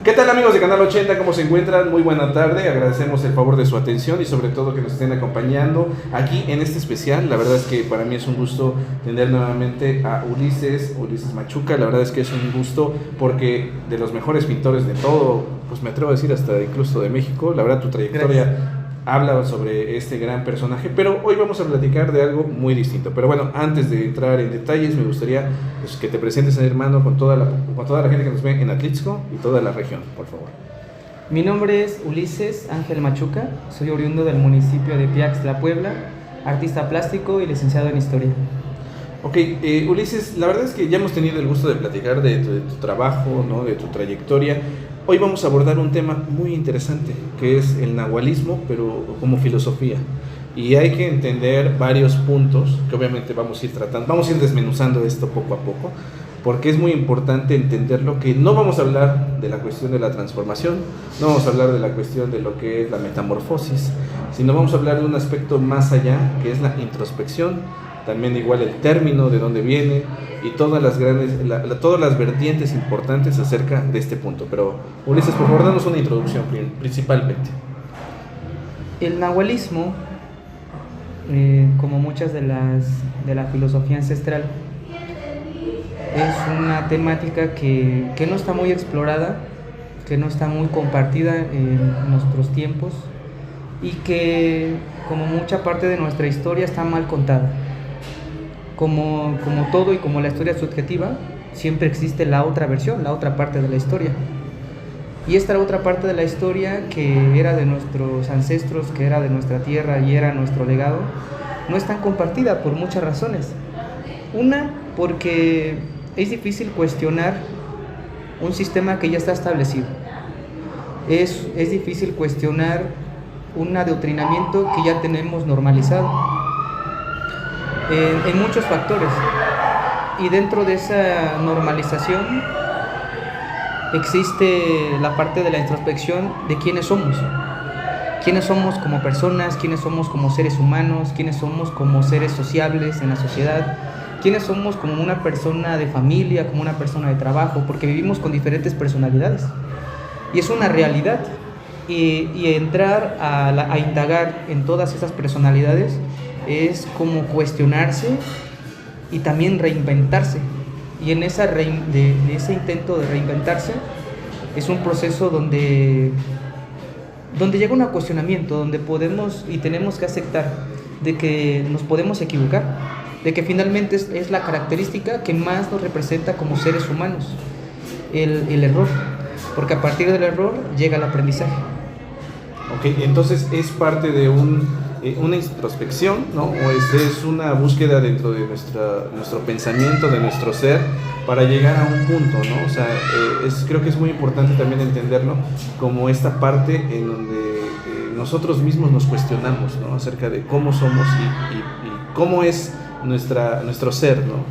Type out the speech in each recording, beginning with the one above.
¿Qué tal amigos de Canal 80? ¿Cómo se encuentran? Muy buena tarde, agradecemos el favor de su atención y sobre todo que nos estén acompañando aquí en este especial. La verdad es que para mí es un gusto tener nuevamente a Ulises Machuca. La verdad es que es un gusto porque de los mejores pintores de todo, pues me atrevo a decir hasta incluso de México. La verdad tu trayectoria habla sobre este gran personaje, pero hoy vamos a platicar de algo muy distinto. Pero bueno, antes de entrar en detalles, me gustaría pues, que te presentes, hermano, con toda la gente que nos ve en Atlixco y toda la región, por favor. Mi nombre es Ulises Ángel Machuca, soy oriundo del municipio de Piaxtla, Puebla, artista plástico y licenciado en Historia. Ok, Ulises, la verdad es que ya hemos tenido el gusto de platicar de tu trabajo, ¿no? De tu trayectoria. Hoy vamos a abordar un tema muy interesante, que es el nahualismo, pero como filosofía. Y hay que entender varios puntos, que obviamente vamos a ir tratando, vamos a ir desmenuzando esto poco a poco, porque es muy importante entenderlo, que no vamos a hablar de la cuestión de la transformación, no vamos a hablar de la cuestión de lo que es la metamorfosis, sino vamos a hablar de un aspecto más allá, que es la introspección, también igual el término, de dónde viene y todas las todas las vertientes importantes acerca de este punto. Pero Ulises, por favor, danos una introducción principalmente. El nahualismo, como muchas de la filosofía ancestral, es una temática que no está muy explorada, que no está muy compartida en nuestros tiempos y que, como mucha parte de nuestra historia, está mal contada. Como todo y como la historia es subjetiva, siempre existe la otra versión, la otra parte de la historia. Y esta otra parte de la historia, que era de nuestros ancestros, que era de nuestra tierra y era nuestro legado, no es tan compartida por muchas razones. Una, porque es difícil cuestionar un sistema que ya está establecido. Es difícil cuestionar un adoctrinamiento que ya tenemos normalizado. En muchos factores, y dentro de esa normalización existe la parte de la introspección de quiénes somos como personas, quiénes somos como seres humanos, quiénes somos como seres sociables en la sociedad, quiénes somos como una persona de familia, como una persona de trabajo, porque vivimos con diferentes personalidades y es una realidad, y entrar a indagar en todas esas personalidades es como cuestionarse y también reinventarse. Y en ese intento de reinventarse es un proceso donde llega un cuestionamiento, donde podemos y tenemos que aceptar de que nos podemos equivocar, de que finalmente es la característica que más nos representa como seres humanos, el error, porque a partir del error llega el aprendizaje. Ok, entonces es parte de una introspección, ¿no? O es una búsqueda dentro de nuestro pensamiento, de nuestro ser, para llegar a un punto, ¿no? O sea, creo que es muy importante también entenderlo como esta parte en donde nosotros mismos nos cuestionamos, ¿no? Acerca de cómo somos y cómo es nuestro ser, ¿no?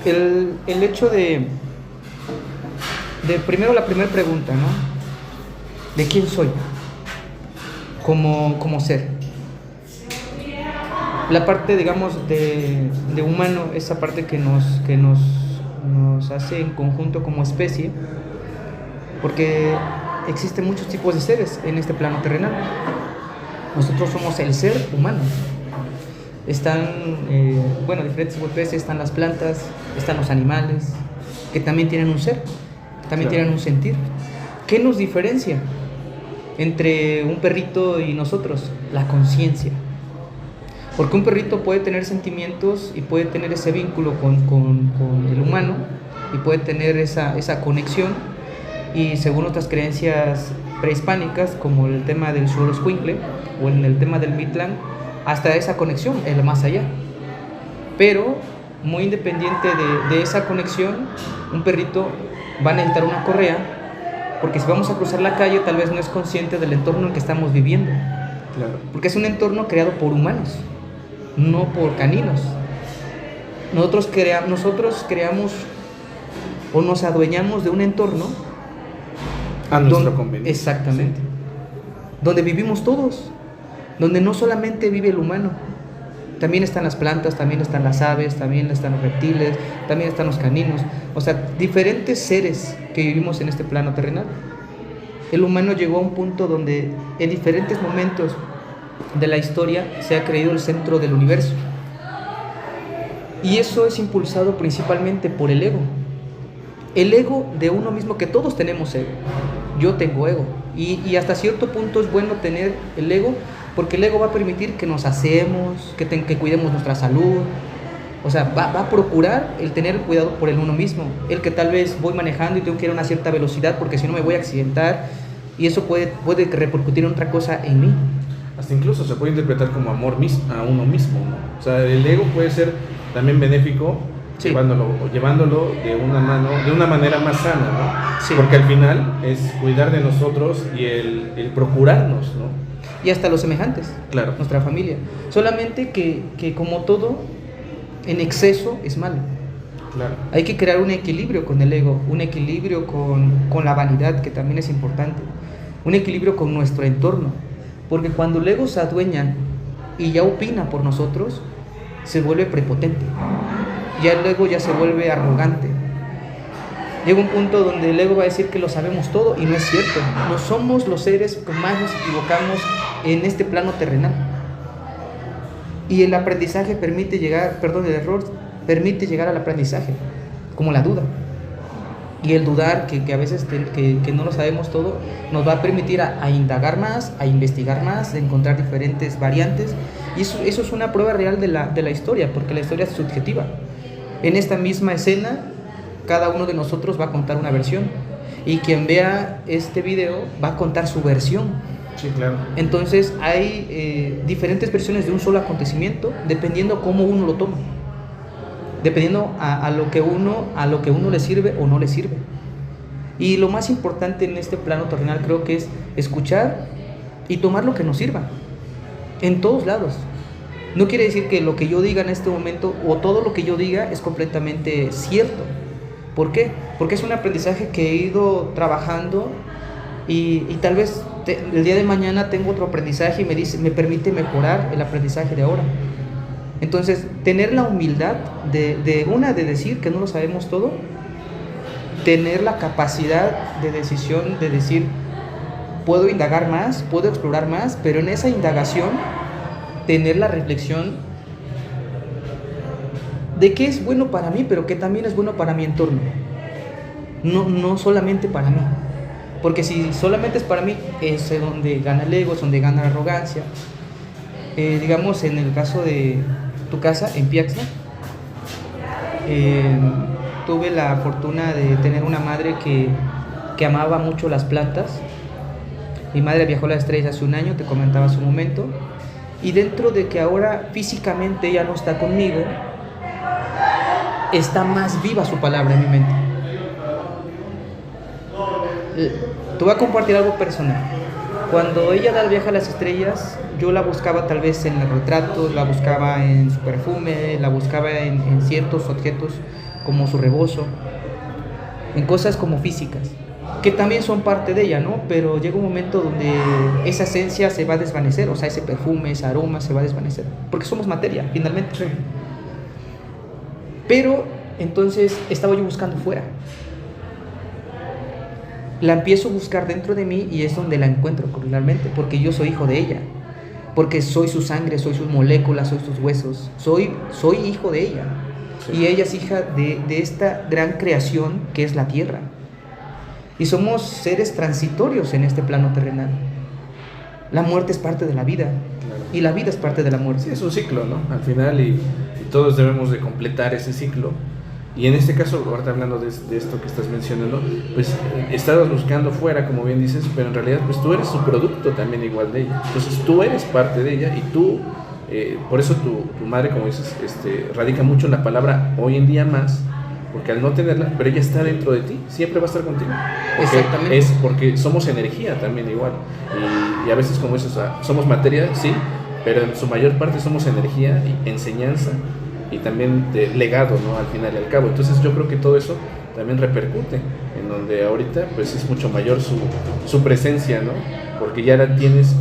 El hecho de primero la primera pregunta, ¿no? ¿De quién soy? Como ser. La parte, digamos, de humano, esa parte que nos hace en conjunto como especie, porque existen muchos tipos de seres en este plano terrenal. Nosotros somos el ser humano. Están, diferentes especies, están las plantas, están los animales, que también tienen un ser, también tienen un sentir. ¿Qué nos diferencia entre un perrito y nosotros? La conciencia. Porque un perrito puede tener sentimientos y puede tener ese vínculo con el humano y puede tener esa conexión, y según otras creencias prehispánicas, como el tema del Xoloscuincle o en el tema del Mictlán, hasta esa conexión, el más allá. Pero muy independiente de esa conexión, un perrito va a necesitar una correa, porque si vamos a cruzar la calle tal vez no es consciente del entorno en que estamos viviendo. Claro. Porque es un entorno creado por humanos, no por caninos. Nosotros creamos o nos adueñamos de un entorno a nuestra conveniencia. Exactamente. Sí. Donde vivimos todos, donde no solamente vive el humano, También están las plantas, también están las aves, también están los reptiles, también están los caninos. O sea, diferentes seres que vivimos en este plano terrenal. El humano llegó a un punto donde en diferentes momentos de la historia se ha creído el centro del universo. Y eso es impulsado principalmente por el ego. El ego de uno mismo, que todos tenemos ego. Yo tengo ego. Y hasta cierto punto es bueno tener el ego, porque el ego va a permitir que nos hacemos, que cuidemos nuestra salud. O sea, va a procurar el tener cuidado por el uno mismo. El que tal vez voy manejando y tengo que ir a una cierta velocidad porque si no me voy a accidentar, y eso puede repercutir en otra cosa en mí. Hasta incluso se puede interpretar como amor a uno mismo, ¿no? O sea, el ego puede ser también benéfico, sí, llevándolo de una manera más sana, ¿no? Sí. Porque al final es cuidar de nosotros y el procurarnos, ¿no? Y hasta los semejantes, claro, nuestra familia. Solamente que como todo, en exceso es malo. Claro. Hay que crear un equilibrio con el ego, un equilibrio con la vanidad, que también es importante, un equilibrio con nuestro entorno, porque cuando el ego se adueña y ya opina por nosotros, se vuelve prepotente, ya el ego ya se vuelve arrogante. Llega un punto donde el ego va a decir que lo sabemos todo, y no es cierto. No somos los seres que más nos equivocamos en este plano terrenal. Y el aprendizaje permite llegar, el error permite llegar al aprendizaje, como la duda. Y el dudar, que a veces que no lo sabemos todo, nos va a permitir a indagar más, a investigar más, a encontrar diferentes variantes. Y eso es una prueba real de la historia, porque la historia es subjetiva. En esta misma escena, cada uno de nosotros va a contar una versión, y quien vea este video va a contar su versión. Sí, claro. Entonces hay diferentes versiones de un solo acontecimiento, dependiendo cómo uno lo toma, dependiendo a lo que uno le sirve o no le sirve. Y lo más importante en este plano terrenal creo que es escuchar y tomar lo que nos sirva, en todos lados. No quiere decir que lo que yo diga en este momento o todo lo que yo diga es completamente cierto. ¿Por qué? Porque es un aprendizaje que he ido trabajando y tal vez el día de mañana tengo otro aprendizaje y me permite mejorar el aprendizaje de ahora. Entonces, tener la humildad de decir que no lo sabemos todo, tener la capacidad de decisión de decir, puedo indagar más, puedo explorar más, pero en esa indagación tener la reflexión de qué es bueno para mí, pero que también es bueno para mi entorno. No solamente para mí. Porque si solamente es para mí, es donde gana el ego, es donde gana la arrogancia. Digamos, en el caso de tu casa, en Piaxla, tuve la fortuna de tener una madre que amaba mucho las plantas. Mi madre viajó a las estrellas hace un año, te comentaba hace un momento. Y dentro de que ahora físicamente ella no está conmigo, está más viva su palabra en mi mente. Te voy a compartir algo personal. Cuando ella da el viaje a las estrellas, yo la buscaba tal vez en los retratos, la buscaba en su perfume, la buscaba en ciertos objetos como su rebozo, en cosas como físicas, que también son parte de ella, ¿no? Pero llega un momento donde esa esencia se va a desvanecer, o sea, ese perfume, ese aroma se va a desvanecer, porque somos materia, finalmente. Sí. Pero entonces estaba yo buscando fuera. La empiezo a buscar dentro de mí y es donde la encuentro realmente, porque yo soy hijo de ella, porque soy su sangre, soy sus moléculas, soy sus huesos, soy hijo de ella. Sí. Y ella es hija de esta gran creación que es la tierra. Y somos seres transitorios en este plano terrenal. La muerte es parte de la vida, claro, y la vida es parte de la muerte. Sí, es un ciclo, ¿no? Al final, y todos debemos de completar ese ciclo. Y en este caso, ahorita hablando de esto que estás mencionando, pues estabas buscando fuera, como bien dices, pero en realidad pues tú eres su producto también igual de ella. Entonces tú eres parte de ella y tú, por eso tu madre, como dices, radica mucho en la palabra hoy en día más, porque al no tenerla, pero ella está dentro de ti, siempre va a estar contigo. Exactamente. Es porque somos energía también igual. Y a veces, como dices, o sea, somos materia, sí, pero en su mayor parte somos energía y enseñanza y también de legado, ¿no? Al final y al cabo. Entonces yo creo que todo eso también repercute en donde ahorita pues es mucho mayor su presencia, ¿no? porque ya la tienes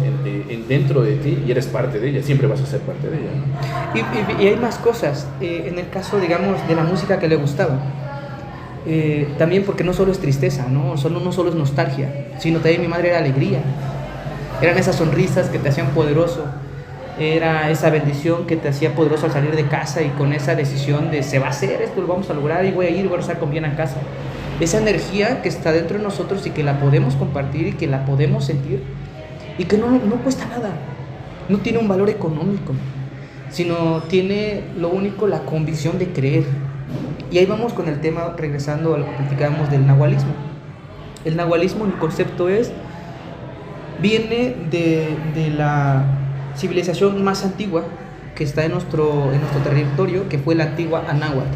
dentro de ti y eres parte de ella, siempre vas a ser parte de ella, ¿no? Y hay más cosas, en el caso, digamos, de la música que le gustaba. También porque no solo es tristeza, no solo es nostalgia, sino también mi madre era alegría. Eran esas sonrisas que te hacían poderoso, era esa bendición que te hacía poderoso al salir de casa y con esa decisión de se va a hacer esto, lo vamos a lograr y voy a ir, voy a estar con bien a casa. Esa energía que está dentro de nosotros y que la podemos compartir y que la podemos sentir y que no cuesta nada, no tiene un valor económico, sino tiene lo único la convicción de creer. Y ahí vamos con el tema, regresando a lo que platicábamos del nahualismo. El nahualismo, el concepto viene de la civilización más antigua que está en nuestro territorio, que fue la antigua Anáhuac.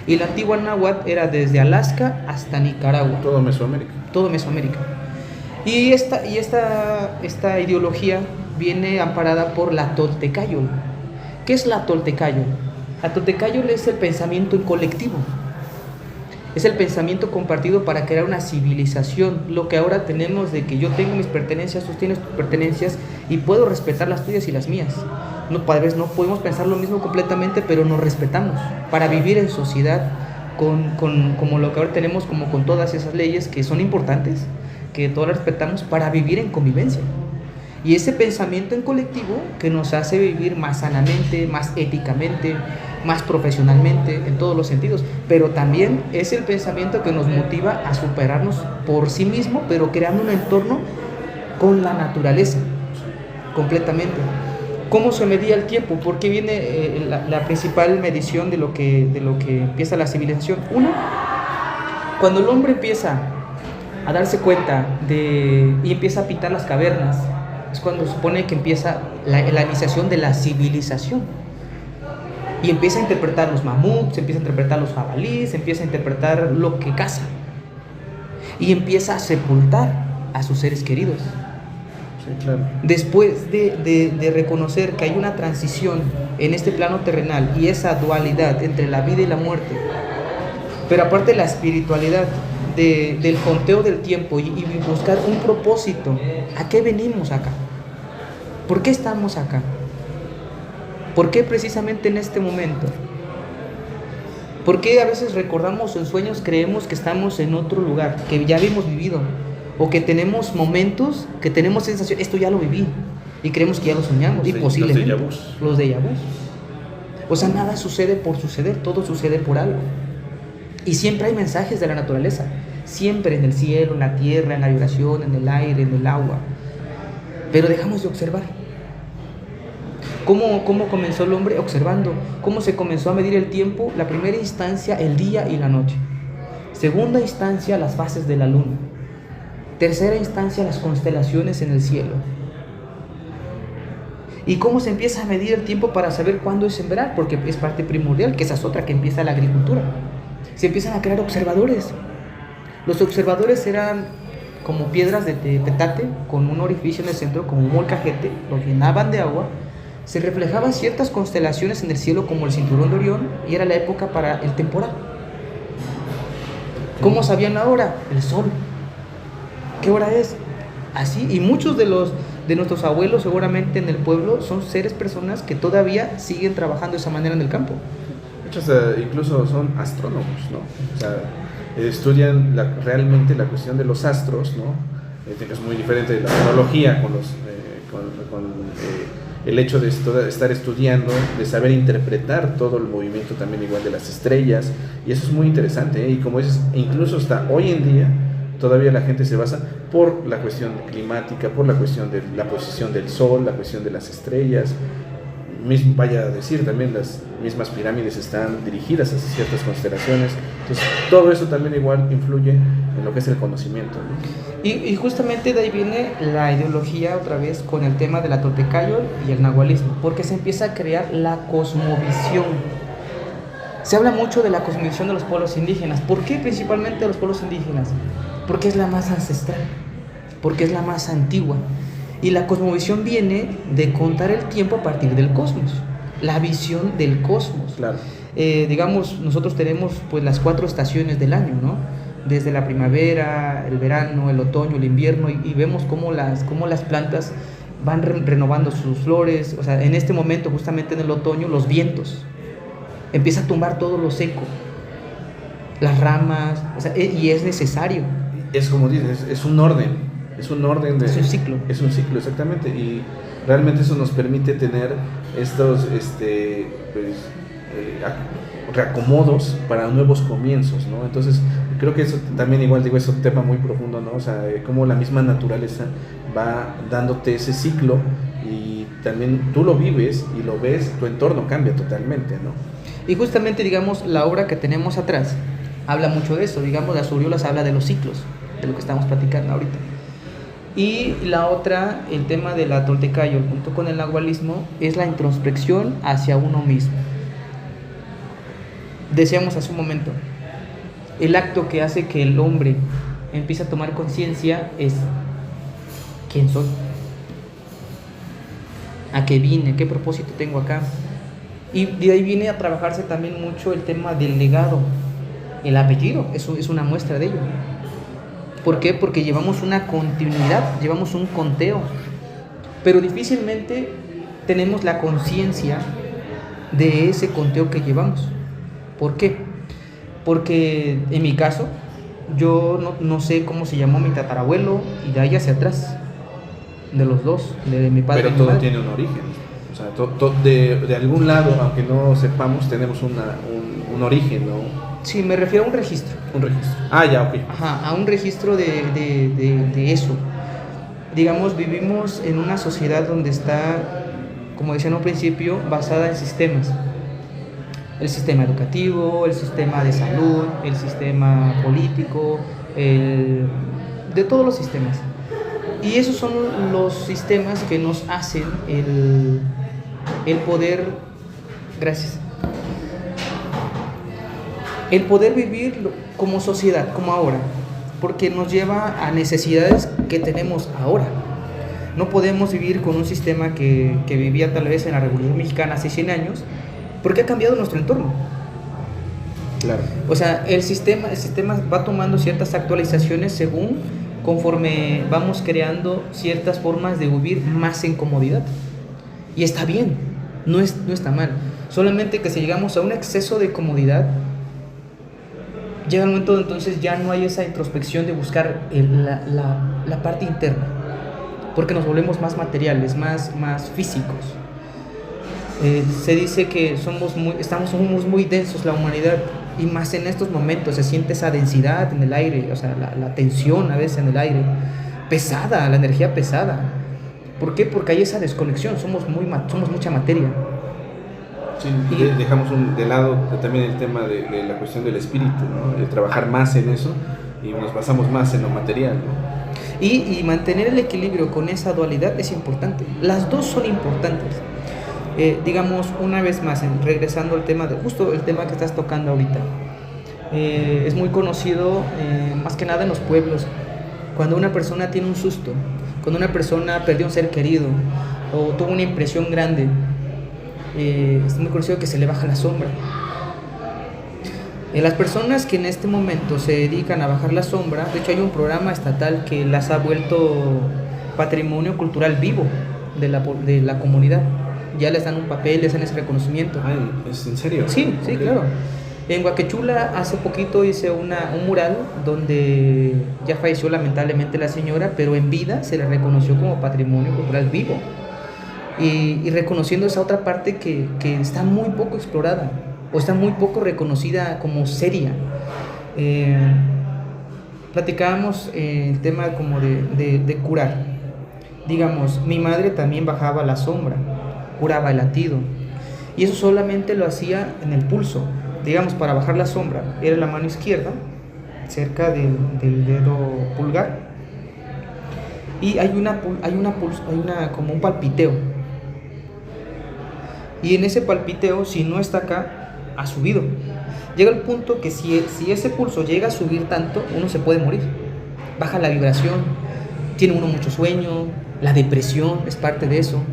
Y la antigua Anáhuac era desde Alaska hasta Nicaragua. Todo Mesoamérica. Todo Mesoamérica. Y esta ideología viene amparada por la Toltecayol. ¿Qué es la Toltecayol? La Toltecayol es el pensamiento en colectivo. Es el pensamiento compartido para crear una civilización. Lo que ahora tenemos de que yo tengo mis pertenencias, tú tienes tus pertenencias y puedo respetar las tuyas y las mías. No, tal vez no podemos pensar lo mismo completamente, pero nos respetamos para vivir en sociedad como lo que ahora tenemos, como con todas esas leyes que son importantes, que todas las respetamos para vivir en convivencia. Y ese pensamiento en colectivo que nos hace vivir más sanamente, más éticamente, más profesionalmente, en todos los sentidos, pero también es el pensamiento que nos motiva a superarnos por sí mismo, pero creando un entorno con la naturaleza, completamente. ¿Cómo se medía el tiempo? ¿Por qué viene la principal medición de lo que empieza la civilización? Uno, cuando el hombre empieza a darse cuenta y empieza a pintar las cavernas, es cuando supone que empieza la iniciación de la civilización. Y empieza a interpretar los mamuts, empieza a interpretar los jabalíes, empieza a interpretar lo que caza. Y empieza a sepultar a sus seres queridos. Sí, claro. Después de reconocer que hay una transición en este plano terrenal y esa dualidad entre la vida y la muerte, pero aparte la espiritualidad del conteo del tiempo y buscar un propósito. ¿A qué venimos acá? ¿Por qué estamos acá? ¿Por qué precisamente en este momento? ¿Por qué a veces recordamos en sueños, creemos que estamos en otro lugar, que ya habíamos vivido? O que tenemos momentos, que tenemos sensación, esto ya lo viví, y creemos que ya lo soñamos, y posiblemente los déjà vus. O sea, nada sucede por suceder, todo sucede por algo. Y siempre hay mensajes de la naturaleza, siempre en el cielo, en la tierra, en la vibración, en el aire, en el agua. Pero dejamos de observar. ¿Cómo comenzó el hombre? Observando. ¿Cómo se comenzó a medir el tiempo? La primera instancia, el día y la noche. Segunda instancia, las fases de la luna. Tercera instancia, las constelaciones en el cielo. ¿Y cómo se empieza a medir el tiempo para saber cuándo es sembrar? Porque es parte primordial, que esa es otra, que empieza la agricultura. Se empiezan a crear observadores. Los observadores eran como piedras de petate con un orificio en el centro, como un molcajete, lo llenaban de agua. Se reflejaban ciertas constelaciones en el cielo como el cinturón de Orión y era la época para el temporal. ¿Cómo sabían la hora? El sol. ¿Qué hora es? Así, y muchos de nuestros abuelos seguramente en el pueblo son personas que todavía siguen trabajando de esa manera en el campo. Muchos incluso son astrónomos, ¿no? O sea, estudian realmente la cuestión de los astros, ¿no? Es muy diferente de la astrología con el hecho de estar estudiando, de saber interpretar todo el movimiento también igual de las estrellas, y eso es muy interesante, ¿eh? Y como dices, incluso hasta hoy en día todavía la gente se basa por la cuestión climática, por la cuestión de la posición del sol, la cuestión de las estrellas. Vaya a decir, también las mismas pirámides están dirigidas hacia ciertas constelaciones. Entonces, todo eso también igual influye en lo que es el conocimiento, ¿no? Y justamente de ahí viene la ideología otra vez con el tema de la Toltecayol y el nahualismo, porque se empieza a crear la cosmovisión. Se habla mucho de la cosmovisión de los pueblos indígenas. ¿Por qué principalmente de los pueblos indígenas? Porque es la más ancestral, porque es la más antigua. Y la cosmovisión viene de contar el tiempo a partir del cosmos, la visión del cosmos. Claro. Digamos, nosotros tenemos pues las 4 estaciones del año, ¿no? desde la primavera, el verano, el otoño, el invierno, y vemos cómo las plantas van renovando sus flores. O sea, en este momento, justamente en el otoño, los vientos, empieza a tumbar todo lo seco, las ramas, o sea, y es necesario. Es como dices, es un orden de... Es un ciclo. Es un ciclo, exactamente, y realmente eso nos permite tener estos reacomodos para nuevos comienzos, ¿no? Entonces, creo que eso también, igual digo, es un tema muy profundo, ¿no? O sea, cómo la misma naturaleza va dándote ese ciclo, y también tú lo vives y lo ves, tu entorno cambia totalmente, ¿no? Y justamente, digamos, la obra que tenemos atrás habla mucho de eso. Digamos, las Oriolas habla de los ciclos, de lo que estamos platicando ahorita. Y la otra, el tema de la Toltecayo junto con el nahualismo, es la introspección hacia uno mismo. Decíamos hace un momento, el acto que hace que el hombre empiece a tomar conciencia es: ¿quién soy? ¿A qué vine? ¿Qué propósito tengo acá? Y de ahí viene a trabajarse también mucho el tema del legado. El apellido, eso es una muestra de ello. ¿Por qué? Porque llevamos una continuidad, llevamos un conteo, pero difícilmente tenemos la conciencia de ese conteo que llevamos. ¿Por qué? Porque en mi caso, yo no sé cómo se llamó mi tatarabuelo, y de ahí hacia atrás, de los dos, de mi padre. Pero y mi todo madre. tiene un origen, o sea, de algún lado, aunque no sepamos, tenemos un origen, ¿no? Sí, me refiero a un registro. Un registro. Ah, ya, ok. Ajá, a un registro de eso. Digamos, vivimos en una sociedad donde está, como decía en un principio, basada en sistemas. El sistema educativo, el sistema de salud, el sistema político, de todos los sistemas. Y esos son los sistemas que nos hacen el poder, gracias, el poder vivir como sociedad, como ahora, porque nos lleva a necesidades que tenemos ahora. No podemos vivir con un sistema que vivía tal vez en la Revolución Mexicana hace 100 años, porque ha cambiado nuestro entorno. Claro. O sea, el sistema va tomando ciertas actualizaciones conforme vamos creando ciertas formas de vivir más en comodidad. Y está bien, no está mal. Solamente que si llegamos a un exceso de comodidad, llega el momento entonces ya no hay esa introspección de buscar la parte interna, porque nos volvemos más materiales, más físicos. Se dice que somos muy densos, la humanidad, y más en estos momentos se siente esa densidad en el aire, o sea, la tensión a veces en el aire, pesada, la energía pesada. ¿Por qué? Porque hay esa desconexión, somos mucha materia. Sí, dejamos de lado también el tema de la cuestión del espíritu, ¿no? De trabajar más en eso, y nos basamos más en lo material, ¿no? Y mantener el equilibrio con esa dualidad es importante. Las dos son importantes. Digamos, una vez más, regresando al tema justo el tema que estás tocando ahorita, es muy conocido, más que nada en los pueblos, cuando una persona tiene un susto, cuando una persona perdió un ser querido o tuvo una impresión grande, es muy conocido que se le baja la sombra. Las personas que en este momento se dedican a bajar la sombra, de hecho hay un programa estatal que las ha vuelto patrimonio cultural vivo de la comunidad. Ya les dan un papel, les dan ese reconocimiento. Ay, ¿es en serio? Sí, sí, okay. Claro. En Huaquechula hace poquito hice un mural donde ya falleció lamentablemente la señora, pero en vida se le reconoció como patrimonio cultural vivo. Y reconociendo esa otra parte que está muy poco explorada o está muy poco reconocida como seria. Platicábamos el tema como de curar. Digamos, mi madre también bajaba la sombra, curaba el latido, y eso solamente lo hacía en el pulso. Digamos, para bajar la sombra era la mano izquierda, cerca del dedo pulgar, y hay como un palpiteo, y en ese palpiteo, si no está acá, ha subido. Llega el punto que si ese pulso llega a subir tanto, uno se puede morir. Baja la vibración, tiene uno mucho sueño, la depresión es parte de eso.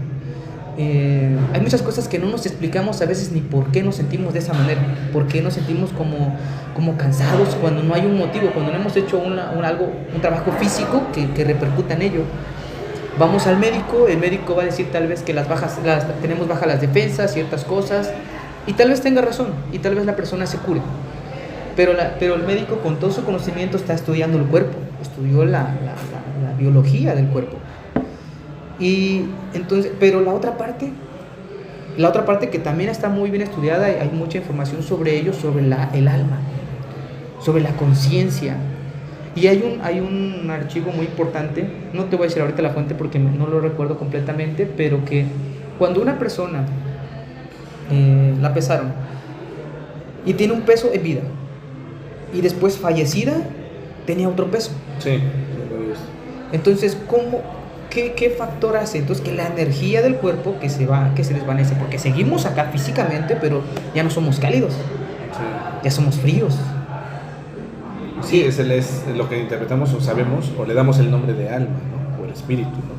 hay muchas cosas que no nos explicamos a veces ni por qué nos sentimos de esa manera, por qué nos sentimos como cansados cuando no hay un motivo, cuando no hemos hecho un trabajo físico que repercuta en ello. Vamos al médico, el médico va a decir tal vez que tenemos bajas las defensas, ciertas cosas, y tal vez tenga razón, y tal vez la persona se cure. Pero el médico con todo su conocimiento está estudiando el cuerpo, estudió la biología del cuerpo. Y entonces, pero la otra parte que también está muy bien estudiada, hay mucha información sobre ello, sobre el alma, sobre la conciencia. Y hay un archivo muy importante, no te voy a decir ahorita la fuente porque no lo recuerdo completamente, pero que cuando una persona la pesaron y tiene un peso en vida y después fallecida tenía otro peso. Sí. Entonces, ¿qué factor hace? Entonces, que la energía del cuerpo que se desvanece, porque seguimos acá físicamente, pero ya no somos cálidos, Sí. ya somos fríos. Sí, es lo que interpretamos o sabemos o le damos el nombre de alma, ¿no? O el espíritu, ¿no?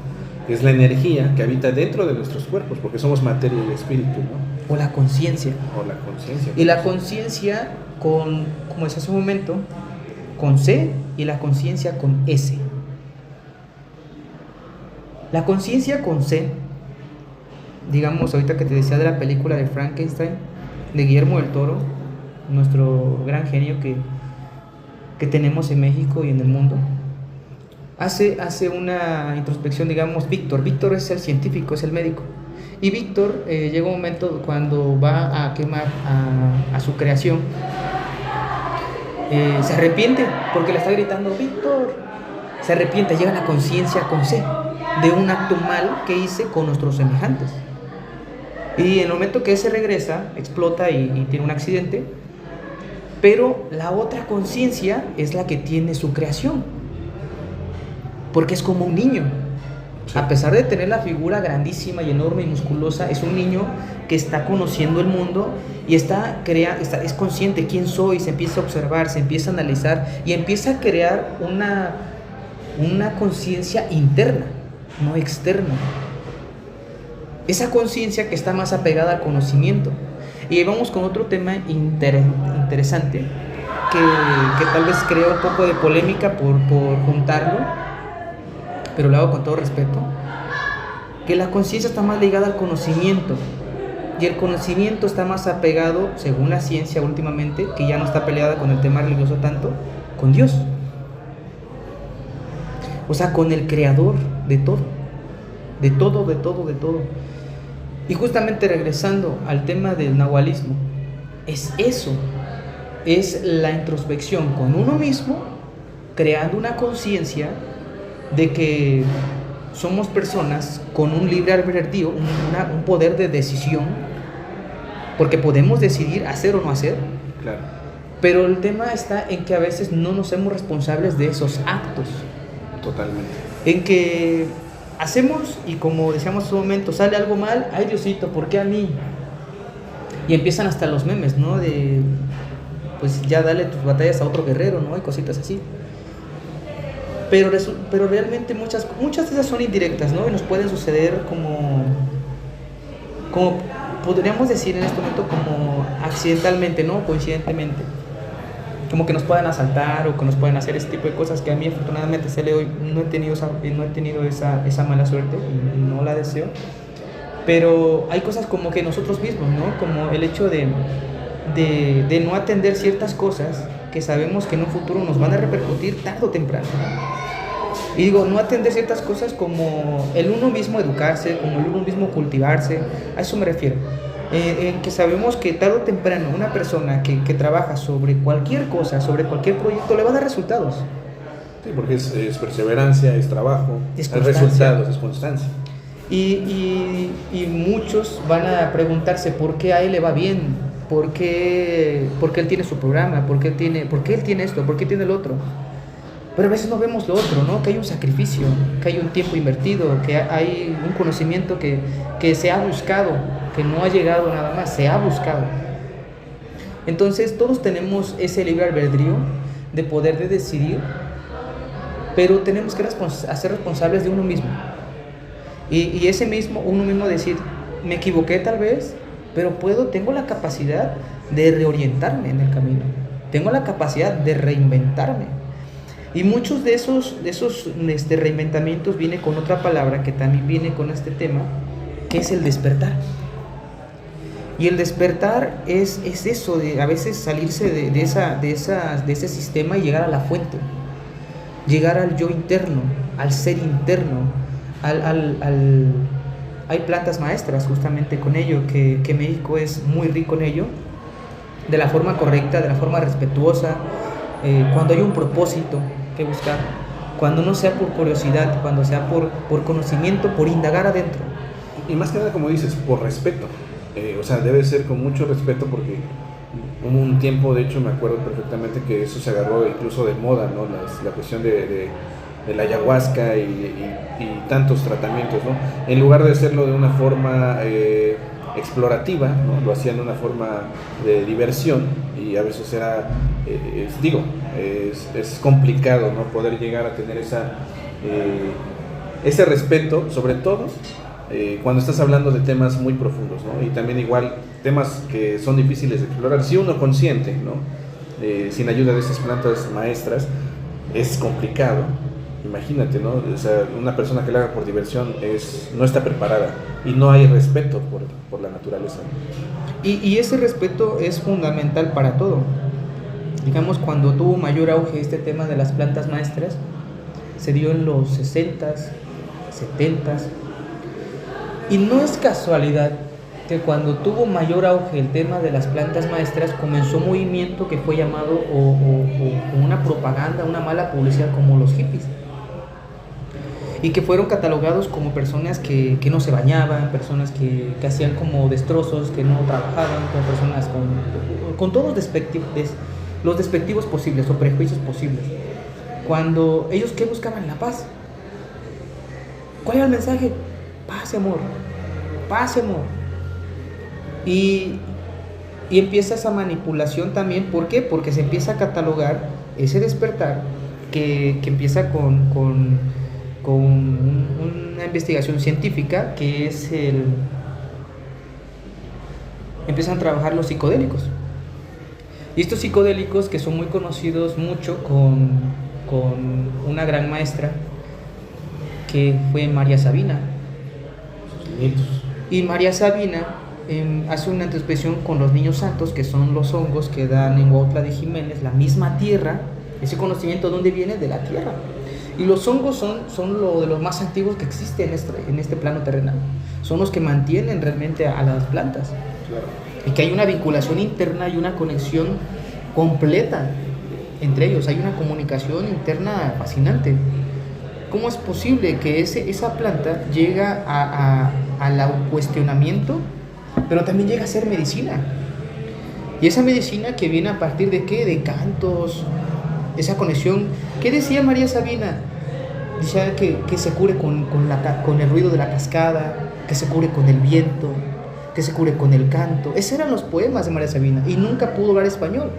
Es la energía que habita dentro de nuestros cuerpos, porque somos materia y espíritu, ¿no? O la conciencia. O la conciencia. Y la conciencia como decía hace un momento, con C, y la conciencia con S. La conciencia con C, digamos ahorita que te decía de la película de Frankenstein, de Guillermo del Toro, nuestro gran genio que tenemos en México y en el mundo, hace una introspección, digamos, Víctor es el científico, es el médico, y Víctor llega un momento cuando va a quemar a su creación, se arrepiente porque le está gritando Víctor, se arrepiente, llega la conciencia con C de un acto mal que hice con nuestros semejantes, y en el momento que ese regresa, explota y tiene un accidente. Pero la otra conciencia es la que tiene su creación, porque es como un niño. Sí. A pesar de tener la figura grandísima y enorme y musculosa, es un niño que está conociendo el mundo y es consciente quién soy, se empieza a observar, se empieza a analizar y empieza a crear una conciencia interna, no externa. Esa conciencia que está más apegada al conocimiento. Y vamos con otro tema interesante que tal vez crea un poco de polémica por juntarlo, pero lo hago con todo respeto, que la conciencia está más ligada al conocimiento y el conocimiento está más apegado, según la ciencia últimamente, que ya no está peleada con el tema religioso tanto, con Dios, o sea, con el creador de todo. Y justamente regresando al tema del nahualismo, es eso, es la introspección con uno mismo, creando una conciencia de que somos personas con un libre albedrío, un poder de decisión, porque podemos decidir hacer o no hacer. Claro. Pero el tema está en que a veces no nos hacemos responsables de esos actos. Totalmente. En que hacemos y como decíamos hace un momento, sale algo mal, ay Diosito, ¿por qué a mí? Y empiezan hasta los memes, ¿no? De, pues ya dale tus batallas a otro guerrero, ¿no? Y cositas así. Pero realmente muchas de esas son indirectas, ¿no? Y nos pueden suceder como podríamos decir en este momento como accidentalmente, ¿no? Coincidentemente. Como que nos puedan asaltar o que nos puedan hacer ese tipo de cosas que a mí afortunadamente no he tenido esa mala suerte y no la deseo. Pero hay cosas como que nosotros mismos, ¿no? Como el hecho de no atender ciertas cosas que sabemos que en un futuro nos van a repercutir tarde o temprano, ¿no? Y digo, no atender ciertas cosas como el uno mismo educarse, como el uno mismo cultivarse, a eso me refiero. En que sabemos que tarde o temprano una persona que trabaja sobre cualquier cosa, sobre cualquier proyecto, le va a dar resultados. Sí, porque es perseverancia, es trabajo, es resultados, es constancia. Y muchos van a preguntarse por qué a él le va bien, por qué él tiene su programa, por qué él tiene esto, por qué tiene el otro. Pero a veces no vemos lo otro, ¿no? Que hay un sacrificio, que hay un tiempo invertido, que hay un conocimiento que se ha buscado, que no ha llegado nada más, se ha buscado. Entonces todos tenemos ese libre albedrío de poder de decidir, pero tenemos que hacer responsables de uno mismo. Y ese mismo, uno mismo decir, me equivoqué tal vez, pero tengo la capacidad de reorientarme en el camino, tengo la capacidad de reinventarme. Y muchos de esos reinventamientos viene con otra palabra que también viene con este tema, que es el despertar. Y el despertar es eso, de a veces salirse de ese sistema y llegar a la fuente, llegar al yo interno, al ser interno, hay plantas maestras justamente con ello, que México es muy rico en ello, de la forma correcta, de la forma respetuosa, cuando hay un propósito que buscar, cuando no sea por curiosidad, cuando sea por conocimiento, por indagar adentro. Y más que nada, como dices, por respeto. O sea, debe ser con mucho respeto, porque hubo un tiempo, de hecho me acuerdo perfectamente que eso se agarró incluso de moda, ¿no? La cuestión de la ayahuasca y tantos tratamientos, ¿no? En lugar de hacerlo de una forma explorativa, ¿no? Lo hacían de una forma de diversión, y a veces era, es complicado, ¿no? Poder llegar a tener ese respeto, sobre todo cuando estás hablando de temas muy profundos, ¿no? Y también igual temas que son difíciles de explorar. Si uno consciente, ¿no? Sin ayuda de esas plantas maestras, es complicado. Imagínate, ¿no? O sea, una persona que lo haga por diversión no está preparada, y no hay respeto por la naturaleza. Y ese respeto es fundamental para todo. Digamos, cuando tuvo mayor auge este tema de las plantas maestras, se dio en los 60s, 70s. Y no es casualidad que cuando tuvo mayor auge el tema de las plantas maestras, comenzó un movimiento que fue llamado, o una propaganda, una mala publicidad, como los hippies. Y que fueron catalogados como personas que no se bañaban, personas que hacían como destrozos, que no trabajaban, como personas con todos los despectivos posibles o prejuicios posibles. Cuando ellos, ¿qué buscaban? La paz. ¿Cuál era el mensaje? Paz y amor, paz y amor. Y empieza esa manipulación también. ¿Por qué? Porque se empieza a catalogar ese despertar que empieza con una investigación científica, que es empiezan a trabajar los psicodélicos. Y estos psicodélicos, que son muy conocidos mucho con una gran maestra que fue María Sabina. Y María Sabina hace una introspección con los niños santos, que son los hongos que dan en Huautla de Jiménez, la misma tierra. Ese conocimiento, ¿de dónde viene? De la tierra. Y los hongos son lo de los más antiguos que existe en este plano terrenal. Son los que mantienen realmente a las plantas. Claro. Y que hay una vinculación interna y una conexión completa entre ellos. Hay una comunicación interna fascinante. ¿Cómo es posible que esa planta llega al autocuestionamiento, pero también llega a ser medicina? Y esa medicina que viene a partir de ¿qué? De cantos, esa conexión. ¿Qué decía María Sabina? Decía que se cure con el ruido de la cascada, que se cure con el viento, que se cure con el canto. Esos eran los poemas de María Sabina, y nunca pudo hablar español.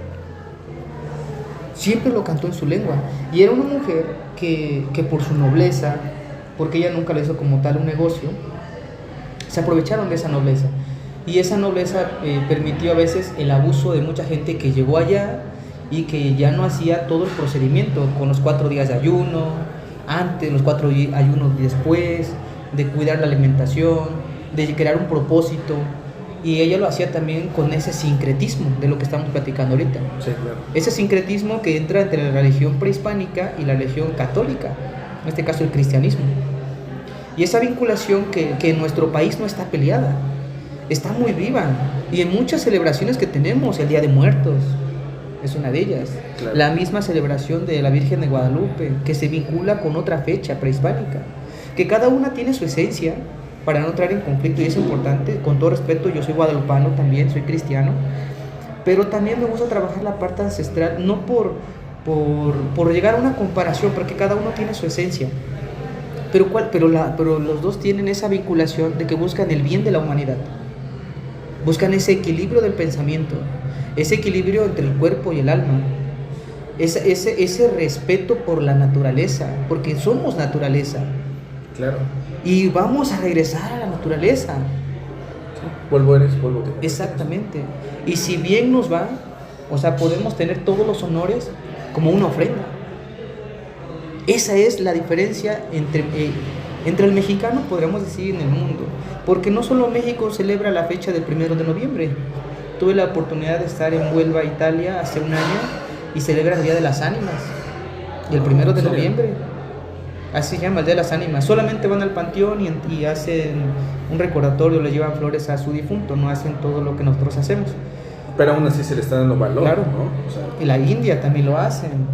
Siempre lo cantó en su lengua. Y era una mujer que por su nobleza, porque ella nunca lo hizo como tal un negocio, se aprovecharon de esa nobleza. Y esa nobleza permitió a veces el abuso de mucha gente que llegó allá y que ya no hacía todo el procedimiento, con los 4 días de ayuno, antes, los 4 ayunos después, de cuidar la alimentación, de crear un propósito. Y ella lo hacía también con ese sincretismo de lo que estamos platicando ahorita. Sí, claro. Ese sincretismo que entra entre la religión prehispánica y la religión católica, en este caso el cristianismo. Y esa vinculación que en nuestro país no está peleada, está muy viva. Y en muchas celebraciones que tenemos, el Día de Muertos es una de ellas. Claro. La misma celebración de la Virgen de Guadalupe, que se vincula con otra fecha prehispánica, que cada una tiene su esencia, para no entrar en conflicto, y es importante. Con todo respeto, yo soy guadalupano también, soy cristiano, pero también me gusta trabajar la parte ancestral, no por llegar a una comparación, porque cada uno tiene su esencia, pero los dos tienen esa vinculación de que buscan el bien de la humanidad, buscan ese equilibrio del pensamiento, ese equilibrio entre el cuerpo y el alma, ese respeto por la naturaleza, porque somos naturaleza. Claro. Y vamos a regresar a la naturaleza. Polvo eres, polvo te convertirás. Exactamente. Y si bien nos va, o sea, podemos tener todos los honores como una ofrenda. Esa es la diferencia entre el mexicano, podríamos decir, en el mundo. Porque no solo México celebra la fecha del 1 de noviembre. Tuve la oportunidad de estar en Huelva, Italia, hace un año, y celebran el Día de las Ánimas. Y el 1 de noviembre. Así se llama, el Día de las Ánimas. Solamente van al panteón y hacen un recordatorio, le llevan flores a su difunto, no hacen todo lo que nosotros hacemos. Pero aún así se le está dando valor, Claro. ¿no? O sea, Y la India también lo hacen.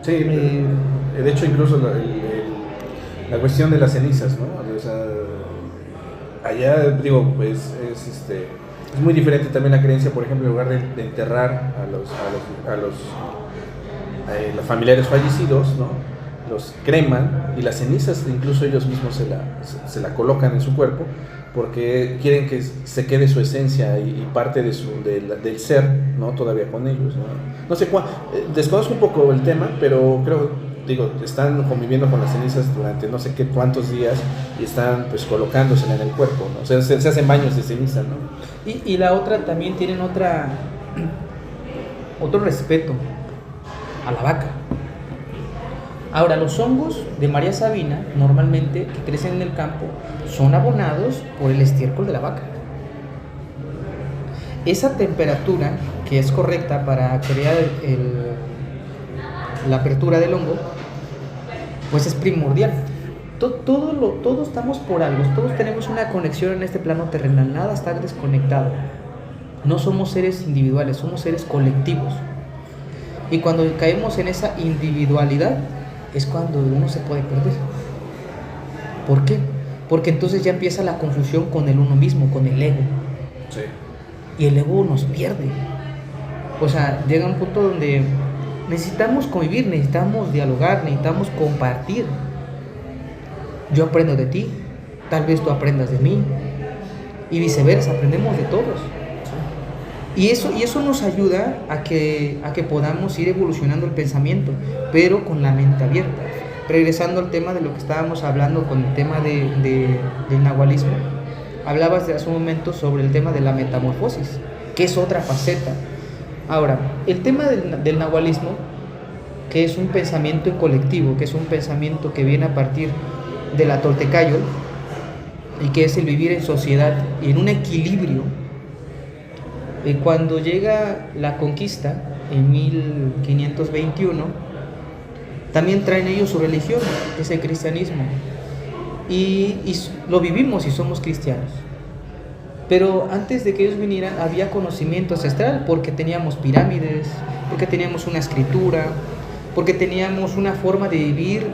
sí, de hecho incluso la cuestión de las cenizas, ¿no? O sea, allá, digo, es muy diferente también la creencia, por ejemplo, en lugar de enterrar a los familiares fallecidos, ¿no? Los creman y las cenizas incluso ellos mismos se la colocan en su cuerpo porque quieren que se quede su esencia y parte del ser, ¿no? Todavía con ellos, ¿no? No sé desconozco un poco el tema, pero están conviviendo con las cenizas durante no sé qué cuántos días y están pues colocándosela en el cuerpo, ¿no? O sea, se hacen baños de ceniza, ¿no? Y la otra, también tienen otro respeto a la vaca. Ahora, los hongos de María Sabina, normalmente, que crecen en el campo, son abonados por el estiércol de la vaca. Esa temperatura, que es correcta para crear la apertura del hongo, pues es primordial. Todos estamos por algo, todos tenemos una conexión en este plano terrenal, nada está desconectado. No somos seres individuales, somos seres colectivos. Y cuando caemos en esa individualidad, es cuando uno se puede perder. ¿Por qué? Porque entonces ya empieza la confusión con el uno mismo, con el ego. Sí. Y el ego nos pierde. O sea, llega un punto donde necesitamos convivir, necesitamos dialogar, necesitamos compartir. Yo aprendo de ti, tal vez tú aprendas de mí, y viceversa, aprendemos de todos. Y eso nos ayuda a que podamos ir evolucionando el pensamiento, pero con la mente abierta. Regresando al tema de lo que estábamos hablando con el tema del nahualismo, hablabas de hace un momento sobre el tema de la metamorfosis, que es otra faceta. Ahora, el tema del nahualismo, que es un pensamiento colectivo, que es un pensamiento que viene a partir de la Toltecayo, y que es el vivir en sociedad y en un equilibrio. Cuando llega la conquista en 1521, también traen ellos su religión, es el cristianismo, y lo vivimos y somos cristianos. Pero antes de que ellos vinieran había conocimiento ancestral, porque teníamos pirámides, porque teníamos una escritura, porque teníamos una forma de vivir,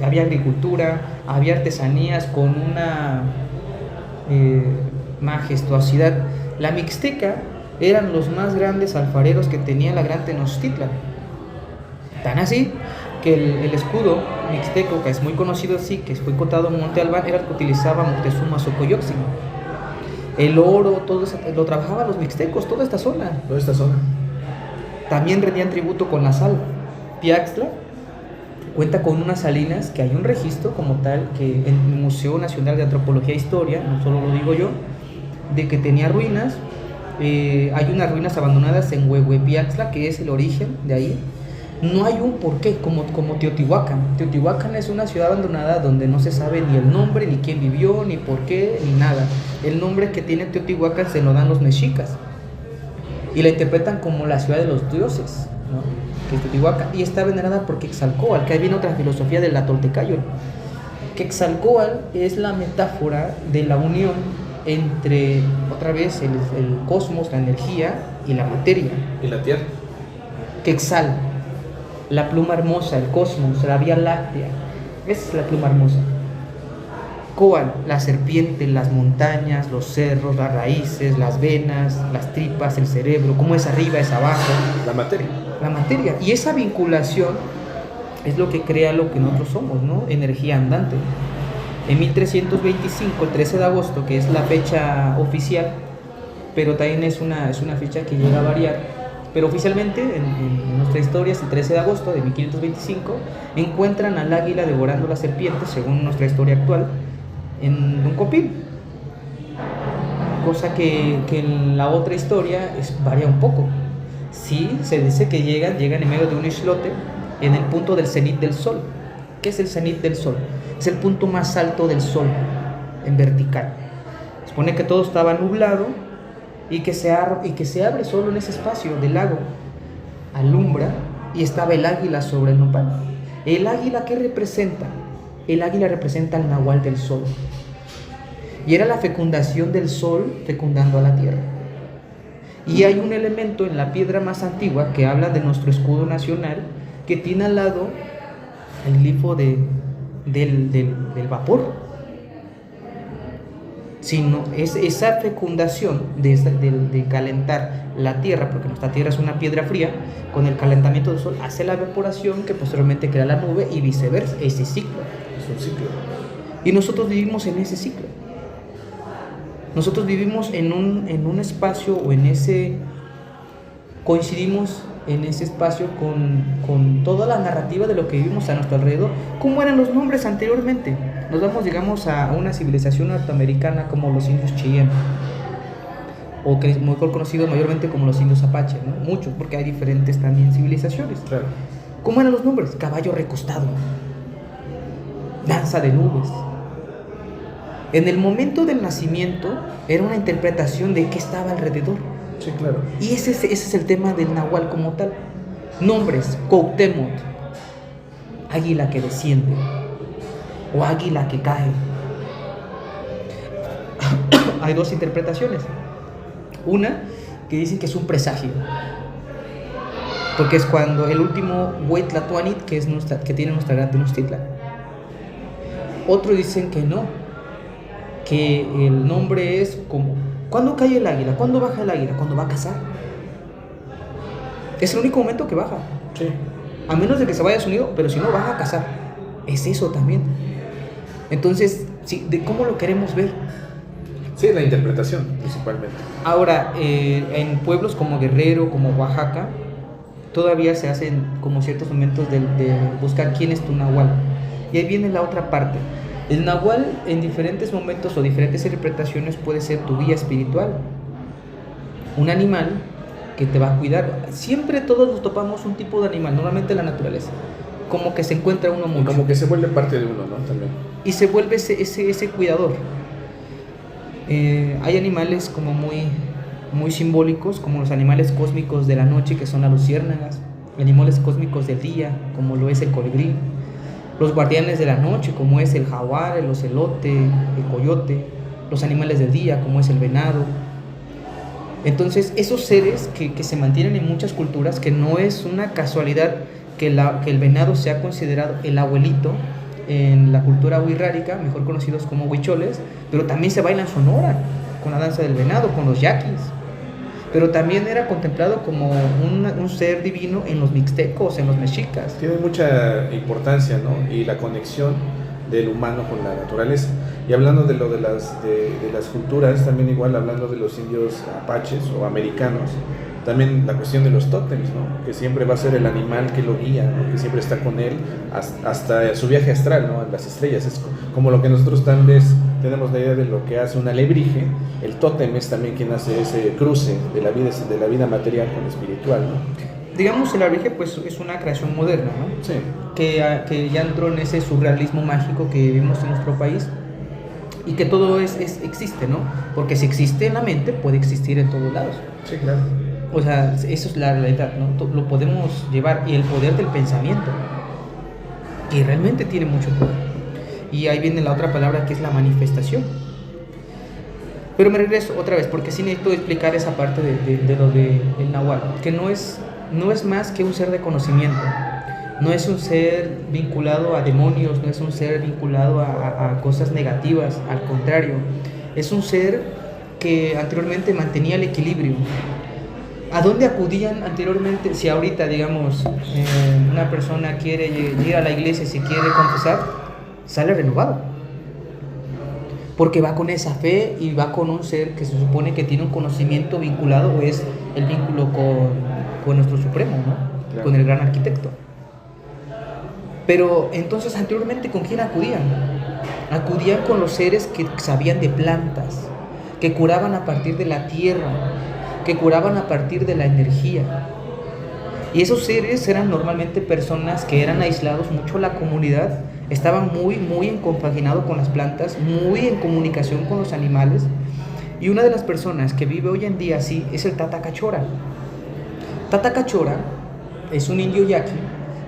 había agricultura, había artesanías con una majestuosidad. La Mixteca eran los más grandes alfareros que tenía la gran Tenochtitlan. Tan así que el escudo mixteco, que es muy conocido así, que fue encontrado en Monte Albán, era el que utilizaba Moctezuma Xocoyotzin. El oro, todo eso, lo trabajaban los mixtecos, toda esta zona. Toda esta zona. También rendían tributo con la sal. Piaxtla cuenta con unas salinas, que hay un registro como tal, que en el Museo Nacional de Antropología e Historia, no solo lo digo yo, de que tenía ruinas. Hay unas ruinas abandonadas en Huehuepiaxtla, que es el origen de ahí. No hay un porqué, como Teotihuacán. Teotihuacán es una ciudad abandonada donde no se sabe ni el nombre, ni quién vivió, ni por qué, ni nada. El nombre que tiene Teotihuacán se lo dan los mexicas y la interpretan como la ciudad de los dioses, ¿no? Que es Teotihuacán, y está venerada por Quetzalcóatl, que ahí viene otra filosofía de la Toltecayo. Quetzalcóatl es la metáfora de la unión entre, otra vez, el cosmos, la energía y la materia. Y la tierra. Quetzal, la pluma hermosa, el cosmos, la Vía Láctea, esa es la pluma hermosa. Coal, la serpiente, las montañas, los cerros, las raíces, las venas, las tripas, el cerebro, cómo es arriba, es abajo. La materia. La materia. Y esa vinculación es lo que crea lo que nosotros somos, ¿no? Energía andante. En 1325, el 13 de agosto, que es la fecha oficial, pero también es una fecha que llega a variar, pero oficialmente en nuestra historia es el 13 de agosto de 1525, encuentran al águila devorando la serpiente, según nuestra historia actual, en un copil. cosa que en la otra historia varía un poco. Sí, se dice que llegan en medio de un islote, en el punto del cenit del sol. ¿Qué es el cenit del sol? Es el punto más alto del sol, en vertical. Se supone que todo estaba nublado y que se abre solo en ese espacio del lago. Alumbra y estaba el águila sobre el nopal. ¿El águila qué representa? El águila representa al nahual del sol. Y era la fecundación del sol fecundando a la tierra. Y hay un elemento en la piedra más antigua que habla de nuestro escudo nacional, que tiene al lado el glifo del vapor. Sino es esa fecundación de calentar la tierra, porque nuestra tierra es una piedra fría, con el calentamiento del sol hace la evaporación que posteriormente crea la nube y viceversa, ese ciclo. Es un ciclo. Y nosotros vivimos en ese ciclo. Nosotros vivimos en un espacio o coincidimos en ese espacio con toda la narrativa de lo que vivimos a nuestro alrededor. ¿Cómo eran los nombres anteriormente? Nos vamos, digamos, a una civilización norteamericana como los indios Cheyenne, o que es mejor conocido mayormente como los indios Apache, ¿no? Muchos, porque hay diferentes también civilizaciones. Claro. ¿Cómo eran los nombres? Caballo recostado, danza de nubes. En el momento del nacimiento era una interpretación de qué estaba alrededor. Sí, claro. Y ese es el tema del nahual como tal. Nombres: Cuauhtémoc, águila que desciende, o águila que cae. Hay dos interpretaciones. Una que dicen que es un presagio, porque es cuando el último Huaytlatoanit, que tiene nuestra gran Tenochtitlan. Otros dicen que no, que el nombre es como: ¿cuándo cae el águila? ¿Cuándo baja el águila? Cuando va a cazar. Es el único momento que baja. Sí. A menos de que se vaya a su nido, pero si no, baja a cazar. Es eso también. Entonces, sí, ¿de cómo lo queremos ver? Sí, la interpretación, principalmente. Ahora, en pueblos como Guerrero, como Oaxaca, todavía se hacen como ciertos momentos de buscar quién es tu nahual. Y ahí viene la otra parte. El nahual, en diferentes momentos o diferentes interpretaciones, puede ser tu guía espiritual. Un animal que te va a cuidar. Siempre todos nos topamos un tipo de animal, normalmente en la naturaleza. Como que se encuentra uno mucho. Como que se vuelve parte de uno, ¿no? También. Y se vuelve ese cuidador. Hay animales como muy simbólicos, como los animales cósmicos de la noche, que son las luciérnagas. Animales cósmicos del día, como lo es el colibrí. Los guardianes de la noche, como es el jaguar, el ocelote, el coyote. Los animales del día, como es el venado. Entonces, esos seres que se mantienen en muchas culturas, que no es una casualidad que el venado sea considerado el abuelito en la cultura wixárika, mejor conocidos como huicholes, pero también se baila en Sonora con la danza del venado, con los yaquis. Pero también era contemplado como un ser divino en los mixtecos, en los mexicas. Tiene mucha importancia, ¿no? Y la conexión del humano con la naturaleza. Y hablando de lo de las culturas, también igual hablando de los indios apaches o americanos, también la cuestión de los tótems, ¿no? Que siempre va a ser el animal que lo guía, ¿no? Que siempre está con él hasta su viaje astral, ¿no? En las estrellas. Es como lo que nosotros tal vez tenemos la idea de lo que hace un alebrije. El tótem es también quien hace ese cruce de la vida material con lo espiritual, ¿no? Digamos, el alebrije pues es una creación moderna, ¿no? Sí. Que ya entró en ese surrealismo mágico que vivimos en nuestro país, y que todo existe, ¿no? Porque si existe en la mente, puede existir en todos lados. Sí, claro. O sea, eso es la realidad, ¿no? Lo podemos llevar. Y el poder del pensamiento, que realmente tiene mucho poder. Y ahí viene la otra palabra, que es la manifestación. Pero me regreso otra vez, porque sí necesito explicar esa parte de lo del nahual, que no es más que un ser de conocimiento. No es un ser vinculado a demonios, no es un ser vinculado a cosas negativas, al contrario, es un ser que anteriormente mantenía el equilibrio. ¿A dónde acudían anteriormente? Si ahorita, digamos, una persona quiere ir a la iglesia, si quiere confesar, sale renovado, porque va con esa fe y va con un ser que se supone que tiene un conocimiento vinculado, o es el vínculo con nuestro Supremo, ¿no? Claro. Con el gran arquitecto. Pero entonces, anteriormente, ¿con quién acudían? Acudían con los seres que sabían de plantas, que curaban a partir de la tierra, que curaban a partir de la energía. Y esos seres eran normalmente personas que eran aislados mucho de la comunidad, estaban muy compaginados con las plantas, muy en comunicación con los animales. Y una de las personas que vive hoy en día así es el Tata Cachora. Tata Cachora es un indio yaqui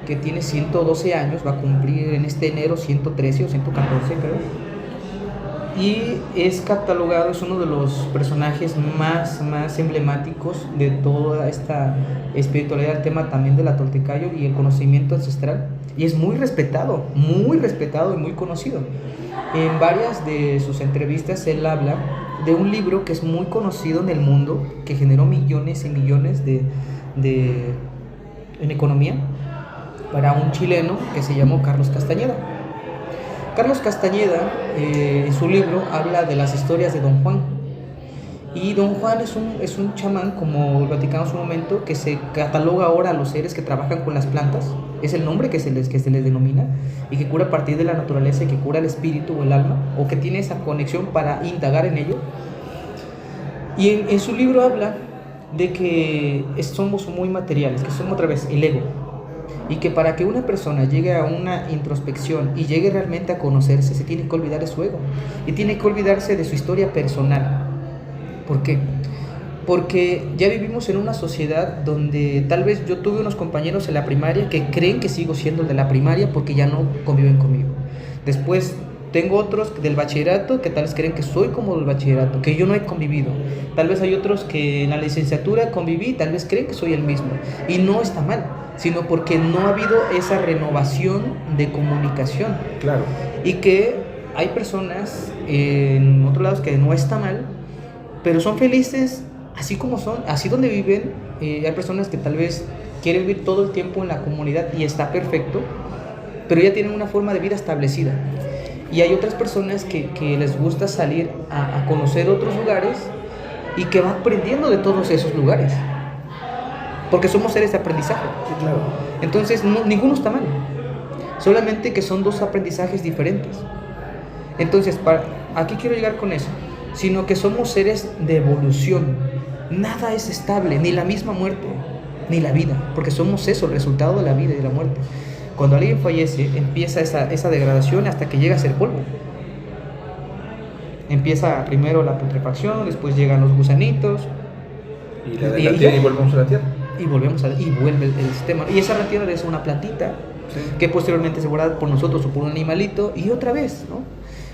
que tiene 112 años, va a cumplir en este enero 113 o 114 creo. Y es catalogado, es uno de los personajes más emblemáticos de toda esta espiritualidad, el tema también de la Toltecayo y el conocimiento ancestral. Y es muy respetado y muy conocido. En varias de sus entrevistas él habla de un libro que es muy conocido en el mundo, que generó millones y millones en economía para un chileno que se llamó Carlos Castañeda. Carlos Castañeda, en su libro, habla de las historias de Don Juan. Y Don Juan es un chamán, como platicamos en un momento, que se cataloga ahora a los seres que trabajan con las plantas. Es el nombre que se les denomina, y que cura a partir de la naturaleza, y que cura el espíritu o el alma, o que tiene esa conexión para indagar en ello. Y en su libro habla de que somos muy materiales, que somos otra vez el ego. Y que para que una persona llegue a una introspección y llegue realmente a conocerse, se tiene que olvidar de su ego y tiene que olvidarse de su historia personal. ¿Por qué? Porque ya vivimos en una sociedad donde tal vez yo tuve unos compañeros en la primaria que creen que sigo siendo el de la primaria porque ya no conviven conmigo. Después tengo otros del bachillerato que tal vez creen que soy como del bachillerato, que yo no he convivido. Tal vez hay otros que en la licenciatura conviví, tal vez creen que soy el mismo. Y no está mal, sino porque no ha habido esa renovación de comunicación. Claro. Y que hay personas en otros lados que no está mal, pero son felices así como son, así donde viven. Hay personas que tal vez quieren vivir todo el tiempo en la comunidad y está perfecto, pero ya tienen una forma de vida establecida. Y hay otras personas que les gusta salir a conocer otros lugares y que van aprendiendo de todos esos lugares. Porque somos seres de aprendizaje. Sí, claro. Entonces, ninguno está mal. Solamente que son dos aprendizajes diferentes. Entonces, aquí quiero llegar con eso. Sino que somos seres de evolución. Nada es estable, ni la misma muerte, ni la vida. Porque somos eso, el resultado de la vida y de la muerte. Cuando alguien fallece, empieza esa degradación hasta que llega a ser polvo. Empieza primero la putrefacción, después llegan los gusanitos. Y la de la tierra, y volvemos a la tierra. Y vuelve el sistema. Y esa tierra es una plantita, sí, que posteriormente se guarda por nosotros o por un animalito, y otra vez, ¿no?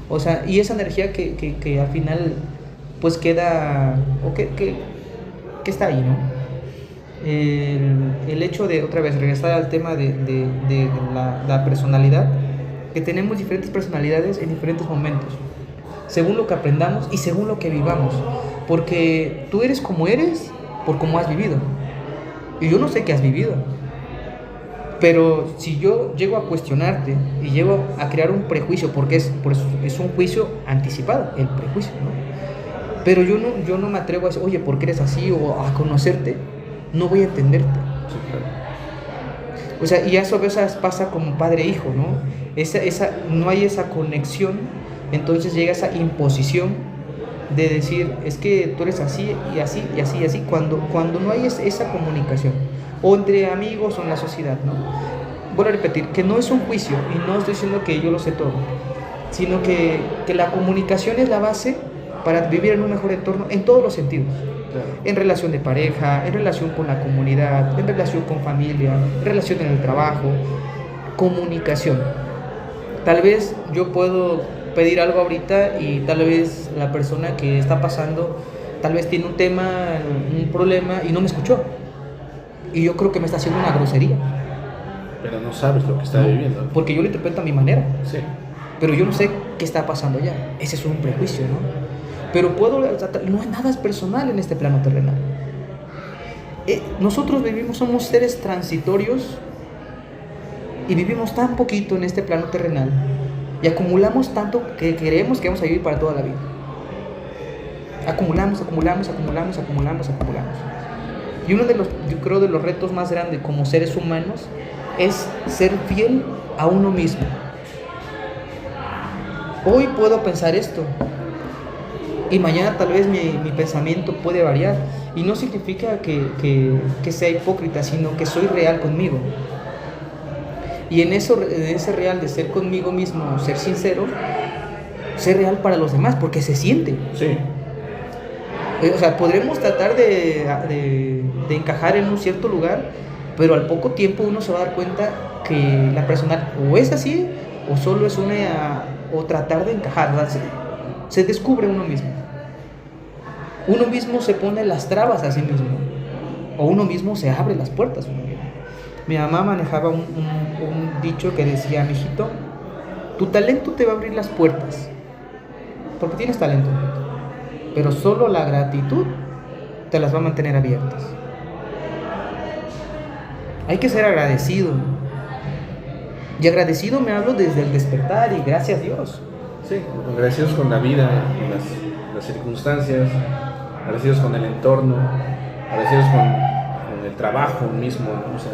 O sea, y esa energía que al final pues queda, o que está ahí, ¿no? El hecho de, otra vez, regresar al tema de la personalidad, que tenemos diferentes personalidades en diferentes momentos, según lo que aprendamos y según lo que vivamos, porque tú eres como eres por cómo has vivido, y yo no sé qué has vivido, pero si yo llego a cuestionarte y llego a crear un prejuicio, porque es un juicio anticipado, el prejuicio, ¿no? Pero yo no me atrevo a decir, oye, ¿por qué eres así? O a conocerte, no voy a entenderte. Sí, claro. O sea, y eso a veces pasa como padre e hijo, ¿no? No hay esa conexión, entonces llega esa imposición de decir, es que tú eres así y así y así y así, cuando no hay esa comunicación, o entre amigos o en la sociedad, ¿no? Vuelvo a repetir, que no es un juicio, y no estoy diciendo que yo lo sé todo, sino que la comunicación es la base para vivir en un mejor entorno en todos los sentidos. Claro. En relación de pareja, en relación con la comunidad, en relación con familia, en relación en el trabajo, comunicación. Tal vez yo puedo pedir algo ahorita y tal vez la persona que está pasando tal vez tiene un tema, un problema y no me escuchó, y yo creo que me está haciendo una grosería, pero no sabes lo que está viviendo, porque yo lo interpreto a mi manera, sí, pero yo no sé qué está pasando allá. Ese es un prejuicio, ¿no? Pero no es nada personal en este plano terrenal. Nosotros somos seres transitorios y vivimos tan poquito en este plano terrenal y acumulamos tanto que creemos que vamos a vivir para toda la vida. Acumulamos. Y uno yo creo, de los retos más grandes como seres humanos es ser fiel a uno mismo. Hoy puedo pensar esto, Y mañana tal vez mi pensamiento puede variar. Y no significa que sea hipócrita, sino que soy real conmigo. Y en ese real de ser conmigo mismo, ser sincero, ser real para los demás, porque se siente. Sí. O sea, podremos tratar de encajar en un cierto lugar, pero al poco tiempo uno se va a dar cuenta que la persona o es así, o solo es o tratar de encajar, ¿verdad? Se descubre uno mismo. Uno mismo se pone las trabas a sí mismo, o uno mismo se abre las puertas a uno mismo. Mi mamá manejaba un dicho que decía: mijito, tu talento te va a abrir las puertas, porque tienes talento, pero solo la gratitud te las va a mantener abiertas. Hay que ser agradecido. Y agradecido me hablo desde el despertar y gracias a Dios. Sí, agradecidos con la vida, con las circunstancias, agradecidos con el entorno, agradecidos con el trabajo mismo, ¿no? O sea,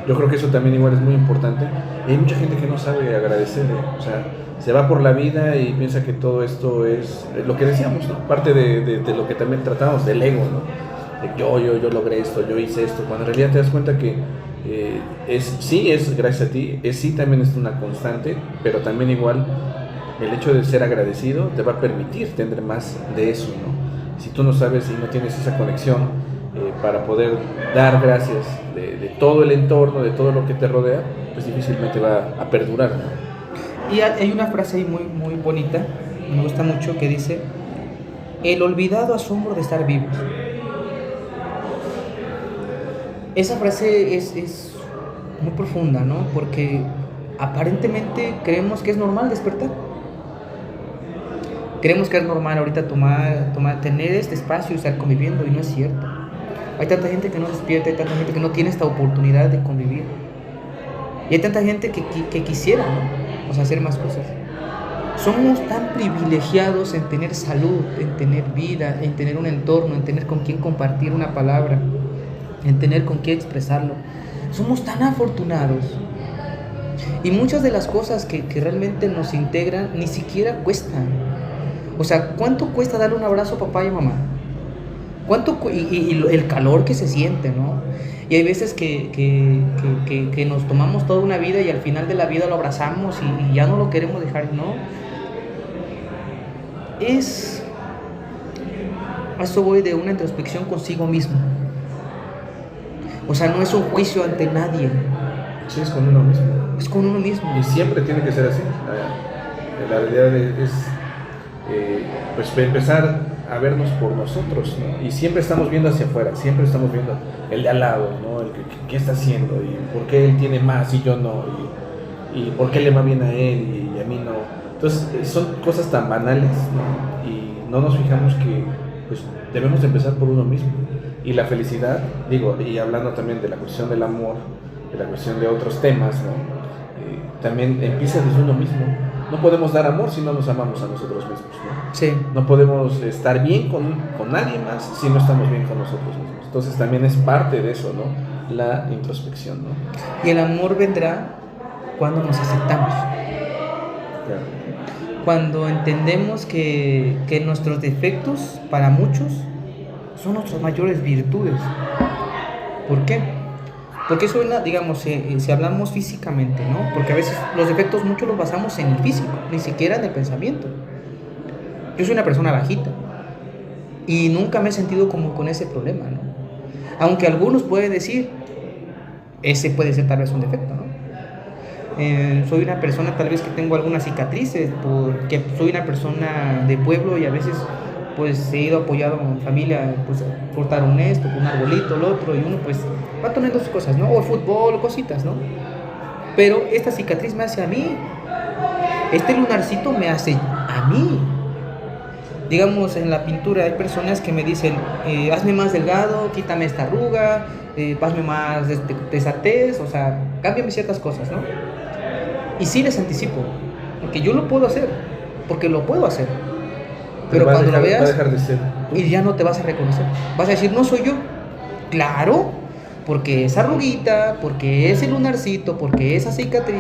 yo creo que eso también igual es muy importante. Y hay mucha gente que no sabe agradecer, o sea, se va por la vida y piensa que todo esto es lo que decíamos, ¿no? Parte de lo que también tratamos, del ego, ¿no? De yo logré esto, yo hice esto, cuando en realidad te das cuenta que sí es gracias a ti, sí también es una constante, pero también igual el hecho de ser agradecido te va a permitir tener más de eso, ¿no? Si tú no sabes y no tienes esa conexión para poder dar gracias de todo el entorno, de todo lo que te rodea, pues difícilmente va a perdurar, ¿no? Y hay una frase ahí muy, muy bonita, me gusta mucho, que dice: el olvidado asombro de estar vivos. Esa frase es muy profunda, ¿no? Porque aparentemente creemos que es normal despertar. Creemos que es normal ahorita tener este espacio y estar conviviendo, y no es cierto. Hay tanta gente que no despierta, hay tanta gente que no tiene esta oportunidad de convivir. Y hay tanta gente que quisiera, ¿no? O sea, hacer más cosas. Somos tan privilegiados en tener salud, en tener vida, en tener un entorno, en tener con quién compartir una palabra, en tener con quién expresarlo. Somos tan afortunados. Y muchas de las cosas que realmente nos integran ni siquiera cuestan. O sea, ¿cuánto cuesta darle un abrazo a papá y a mamá? Y el calor que se siente, ¿no? Y hay veces que nos tomamos toda una vida y al final de la vida lo abrazamos y ya no lo queremos dejar, ¿no? A eso voy, de una introspección consigo mismo. O sea, no es un juicio ante nadie. Sí, es con uno mismo. Es con uno mismo. Y siempre tiene que ser así. La realidad es pues empezar a vernos por nosotros, ¿no? Y siempre estamos viendo hacia afuera, siempre estamos viendo el de al lado, ¿no? El qué está haciendo y por qué él tiene más y yo no, y por qué le va bien a él y a mí no. Entonces son cosas tan banales, ¿no? Y no nos fijamos que pues debemos empezar por uno mismo. Y la felicidad, digo, y hablando también de la cuestión del amor, de la cuestión de otros temas, ¿no? También empieza desde uno mismo. No podemos dar amor si no nos amamos a nosotros mismos, ¿no? Sí. No podemos estar bien con nadie más si no estamos bien con nosotros mismos. Entonces también es parte de eso, ¿no? La introspección, ¿no? Y el amor vendrá cuando nos aceptamos. Claro. Cuando entendemos que nuestros defectos, para muchos, son nuestras mayores virtudes. ¿Por qué? Porque eso, digamos, si hablamos físicamente, ¿no? Porque a veces los defectos muchos los basamos en el físico, ni siquiera en el pensamiento. Yo soy una persona bajita y nunca me he sentido como con ese problema, ¿no? Aunque algunos pueden decir, ese puede ser tal vez un defecto, ¿no? Soy una persona tal vez que tengo algunas cicatrices, porque soy una persona de pueblo y a veces pues he ido apoyado a mi familia, pues cortaron esto, un arbolito, el otro, y uno pues va tomando sus cosas, ¿no? O el fútbol, cositas, ¿no? Pero esta cicatriz me hace a mí, este lunarcito me hace a mí. Digamos, en la pintura hay personas que me dicen, hazme más delgado, quítame esta arruga, hazme más desatez, o sea, cámbiame ciertas cosas, ¿no? Y sí les anticipo, porque yo lo puedo hacer, porque lo puedo hacer. Pero cuando lo veas, va a dejar de ser. y ya no te vas a reconocer. Vas a decir, no soy yo. Claro, porque esa arruguita, porque ese lunarcito, porque esa cicatriz,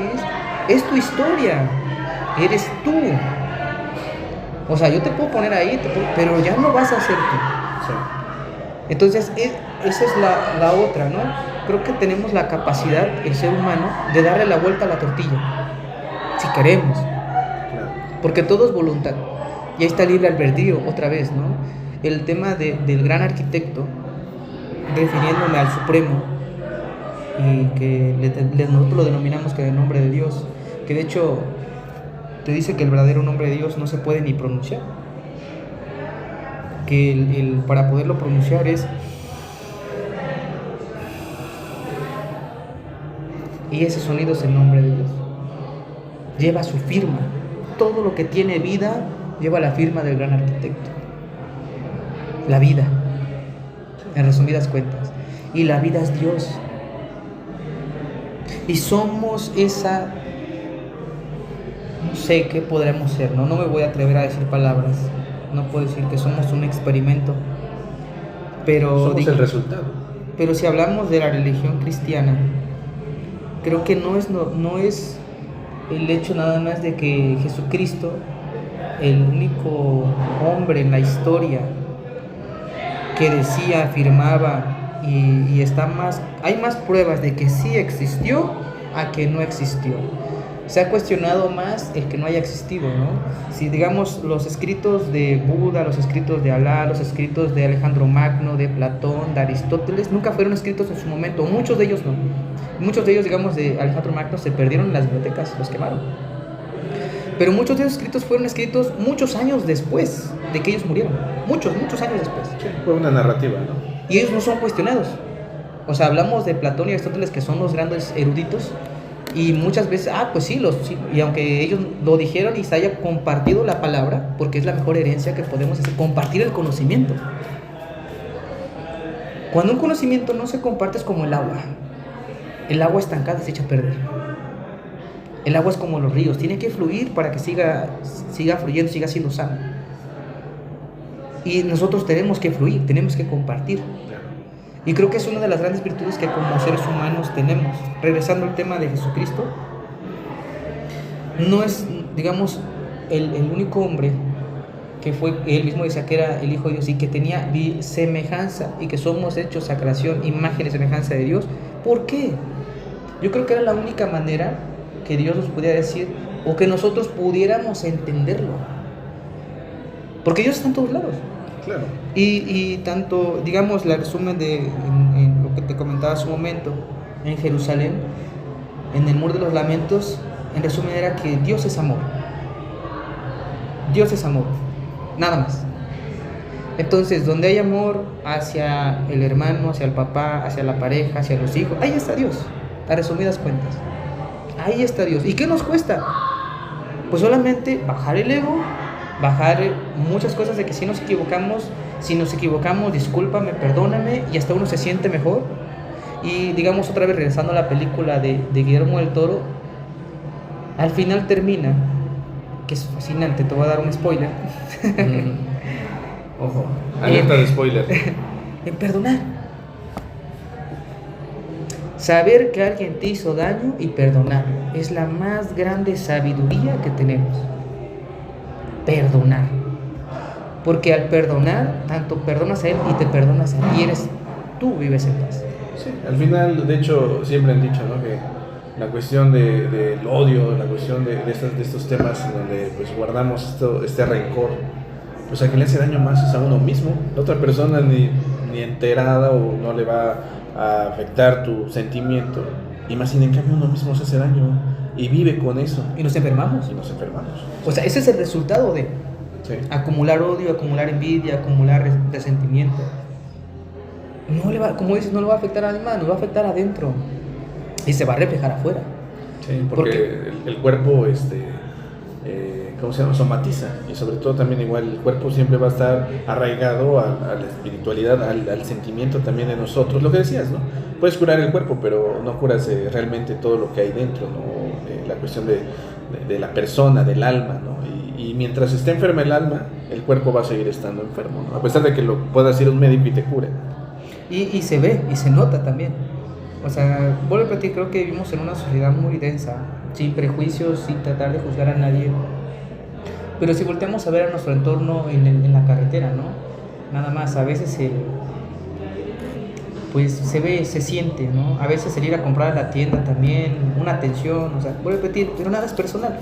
es tu historia. Eres tú. O sea, yo te puedo poner ahí, pero ya no vas a ser tú. Sí. Entonces, esa es la otra, ¿no? Creo que tenemos la capacidad, el ser humano, de darle la vuelta a la tortilla, si queremos, Claro. porque todo es voluntad. Y ahí está el libre albedrío, otra vez, ¿no? El tema del gran arquitecto, refiriéndome al Supremo, y que nosotros lo denominamos que el nombre de Dios, que de hecho te dice que el verdadero nombre de Dios no se puede ni pronunciar, que para poderlo pronunciar es... Y ese sonido es el nombre de Dios. Lleva su firma. Todo lo que tiene vida lleva la firma del gran arquitecto. La vida, en resumidas cuentas. Y la vida es Dios. Y somos esa... No sé qué podremos ser, ¿no? No me voy a atrever a decir palabras. No puedo decir que somos un experimento. Pero Somos el resultado. Pero si hablamos de la religión cristiana, creo que no es el hecho nada más de que Jesucristo, el único hombre en la historia que decía, afirmaba y hay más pruebas de que sí existió a que no existió. Se ha cuestionado más el que no haya existido, ¿no? Si digamos los escritos de Buda, los escritos de Alá, los escritos de Alejandro Magno, de Platón, de Aristóteles, nunca fueron escritos en su momento, muchos de ellos no. Muchos de ellos, digamos, de Alejandro Magno se perdieron en las bibliotecas, los quemaron. Pero muchos de esos escritos fueron escritos muchos años después de que ellos murieron. Muchos años después. Sí, fue una narrativa, ¿no? Y ellos no son cuestionados. O sea, hablamos de Platón y Aristóteles, que son los grandes eruditos, y muchas veces, pues sí, y aunque ellos lo dijeron y se haya compartido la palabra, porque es la mejor herencia que podemos hacer, compartir el conocimiento. Cuando un conocimiento no se comparte es como el agua. El agua estancada se echa a perder. El agua es como los ríos, tiene que fluir para que siga fluyendo, siga siendo sano. Y nosotros tenemos que fluir, tenemos que compartir. Y creo que es una de las grandes virtudes que como seres humanos tenemos. Regresando al tema de Jesucristo, no es, digamos, el único hombre que fue, él mismo decía que era el Hijo de Dios y que tenía semejanza, y que somos hechos a creación, imagen y semejanza de Dios. ¿Por qué? Yo creo que era la única manera que Dios nos pudiera decir, o que nosotros pudiéramos entenderlo. Porque Dios está en todos lados. Claro. Y tanto, digamos, la resumen en lo que te comentaba hace un momento, en Jerusalén, en el Muro de los Lamentos, en resumen era que Dios es amor. Dios es amor, nada más. Entonces, donde hay amor hacia el hermano, hacia el papá, hacia la pareja, hacia los hijos, ahí está Dios, a resumidas cuentas. Ahí está Dios. ¿Y qué nos cuesta? Pues solamente bajar el ego, bajar muchas cosas de que si nos equivocamos, discúlpame, perdóname, y hasta uno se siente mejor. Y digamos otra vez, regresando a la película de Guillermo del Toro, al final termina, que es fascinante, te voy a dar un spoiler. Ojo, alerta de spoiler. En perdonar. Saber que alguien te hizo daño y perdonarlo es la más grande sabiduría que tenemos. Perdonar. Porque al perdonar, tanto perdonas a él y te perdonas a ti, tú vives en paz. Sí, al final, de hecho, siempre han dicho, ¿no?, que la cuestión del odio, la cuestión de estos temas en donde pues guardamos este rencor, pues a quien le hace daño más es a uno mismo. La otra persona ni enterada o no le va a afectar tu sentimiento, y más sin en cambio uno mismo se hace daño y vive con eso. Y nos enfermamos. O sea, ese es el resultado de acumular odio, acumular envidia, acumular resentimiento. No le va, como dices, no le va a afectar a nadie más, nos va a afectar adentro y se va a reflejar afuera. Sí, porque el cuerpo, ¿cómo se llama? Somatiza, y sobre todo también igual el cuerpo siempre va a estar arraigado a la espiritualidad, al sentimiento también de nosotros. Lo que decías, ¿no? Puedes curar el cuerpo, pero no curas realmente todo lo que hay dentro, ¿no? La cuestión de la persona, del alma, ¿no? Y mientras esté enferma el alma, el cuerpo va a seguir estando enfermo, ¿no? A pesar de que lo puedas ir a un médico y te cure. Y se ve, y se nota también. O sea, vuelvo a repetir, creo que vivimos en una sociedad muy densa, sin prejuicios, sin tratar de juzgar a nadie. Pero si volteamos a ver a nuestro entorno en la carretera, ¿no? Nada más, a veces pues se ve, se siente, ¿no? A veces el ir a comprar a la tienda también, una atención, o sea, voy a repetir, pero nada es personal.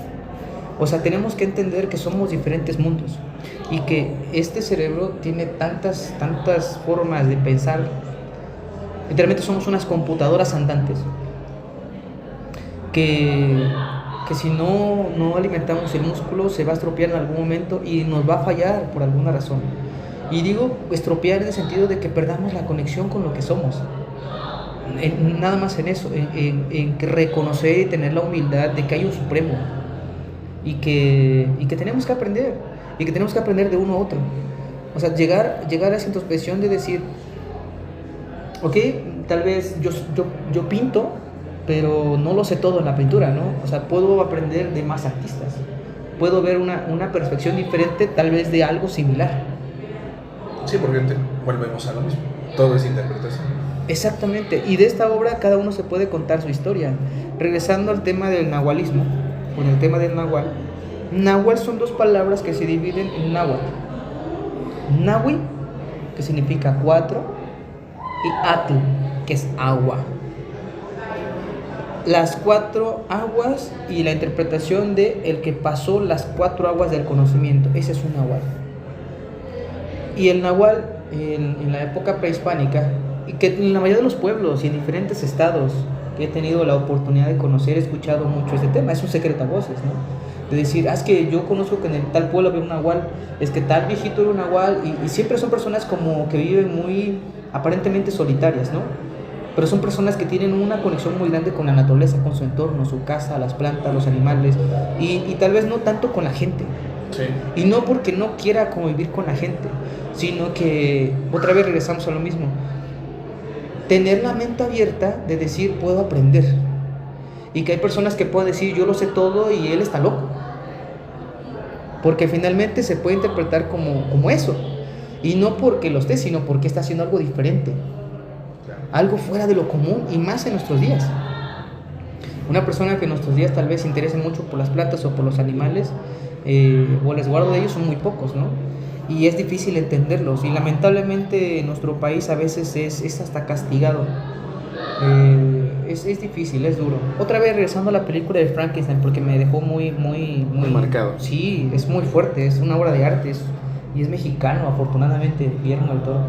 O sea, tenemos que entender que somos diferentes mundos y que este cerebro tiene tantas formas de pensar. Literalmente somos unas computadoras andantes que si no alimentamos el músculo se va a estropear en algún momento y nos va a fallar por alguna razón. Y digo estropear en el sentido de que perdamos la conexión con lo que somos. Nada más en eso, en que reconocer y tener la humildad de que hay un supremo y que tenemos que aprender, y que tenemos que aprender de uno a otro. O sea, llegar a esa introspección de decir, ok, tal vez yo pinto, pero no lo sé todo en la pintura, ¿no? O sea, puedo aprender de más artistas, puedo ver una perspectiva diferente tal vez de algo similar. Sí, porque volvemos a lo mismo, todo es interpretación. Exactamente, y de esta obra cada uno se puede contar su historia. Regresando al tema del nahualismo, con el tema del nahual, nahual son dos palabras que se dividen en náhuatl. Nahui, que significa cuatro, y atl, que es agua. Las cuatro aguas y la interpretación de el que pasó las cuatro aguas del conocimiento, ese es un nahual. Y el nahual, en la época prehispánica, y que en la mayoría de los pueblos y en diferentes estados que he tenido la oportunidad de conocer, he escuchado mucho este tema, es un secreto a voces, ¿no? De decir, es que yo conozco que en tal pueblo había un nahual, es que tal viejito era un nahual, y siempre son personas como que viven muy aparentemente solitarias, ¿no? Pero son personas que tienen una conexión muy grande con la naturaleza, con su entorno, su casa, las plantas, los animales, y tal vez no tanto con la gente. Sí. Y no porque no quiera convivir con la gente, sino que otra vez regresamos a lo mismo. Tener la mente abierta de decir, puedo aprender. Y que hay personas que pueden decir, yo lo sé todo y él está loco. Porque finalmente se puede interpretar como eso. Y no porque lo esté, sino porque está haciendo algo diferente. Algo fuera de lo común y más en nuestros días. Una persona que en nuestros días tal vez se interese mucho por las plantas o por los animales, o el resguardo de ellos, son muy pocos, ¿no? Y es difícil entenderlos, y lamentablemente en nuestro país a veces es hasta castigado. Es difícil, es duro. Otra vez regresando a la película de Frankenstein, porque me dejó muy marcado. Sí, es muy fuerte, es una obra de arte, y es mexicano, afortunadamente, Guillermo del Toro.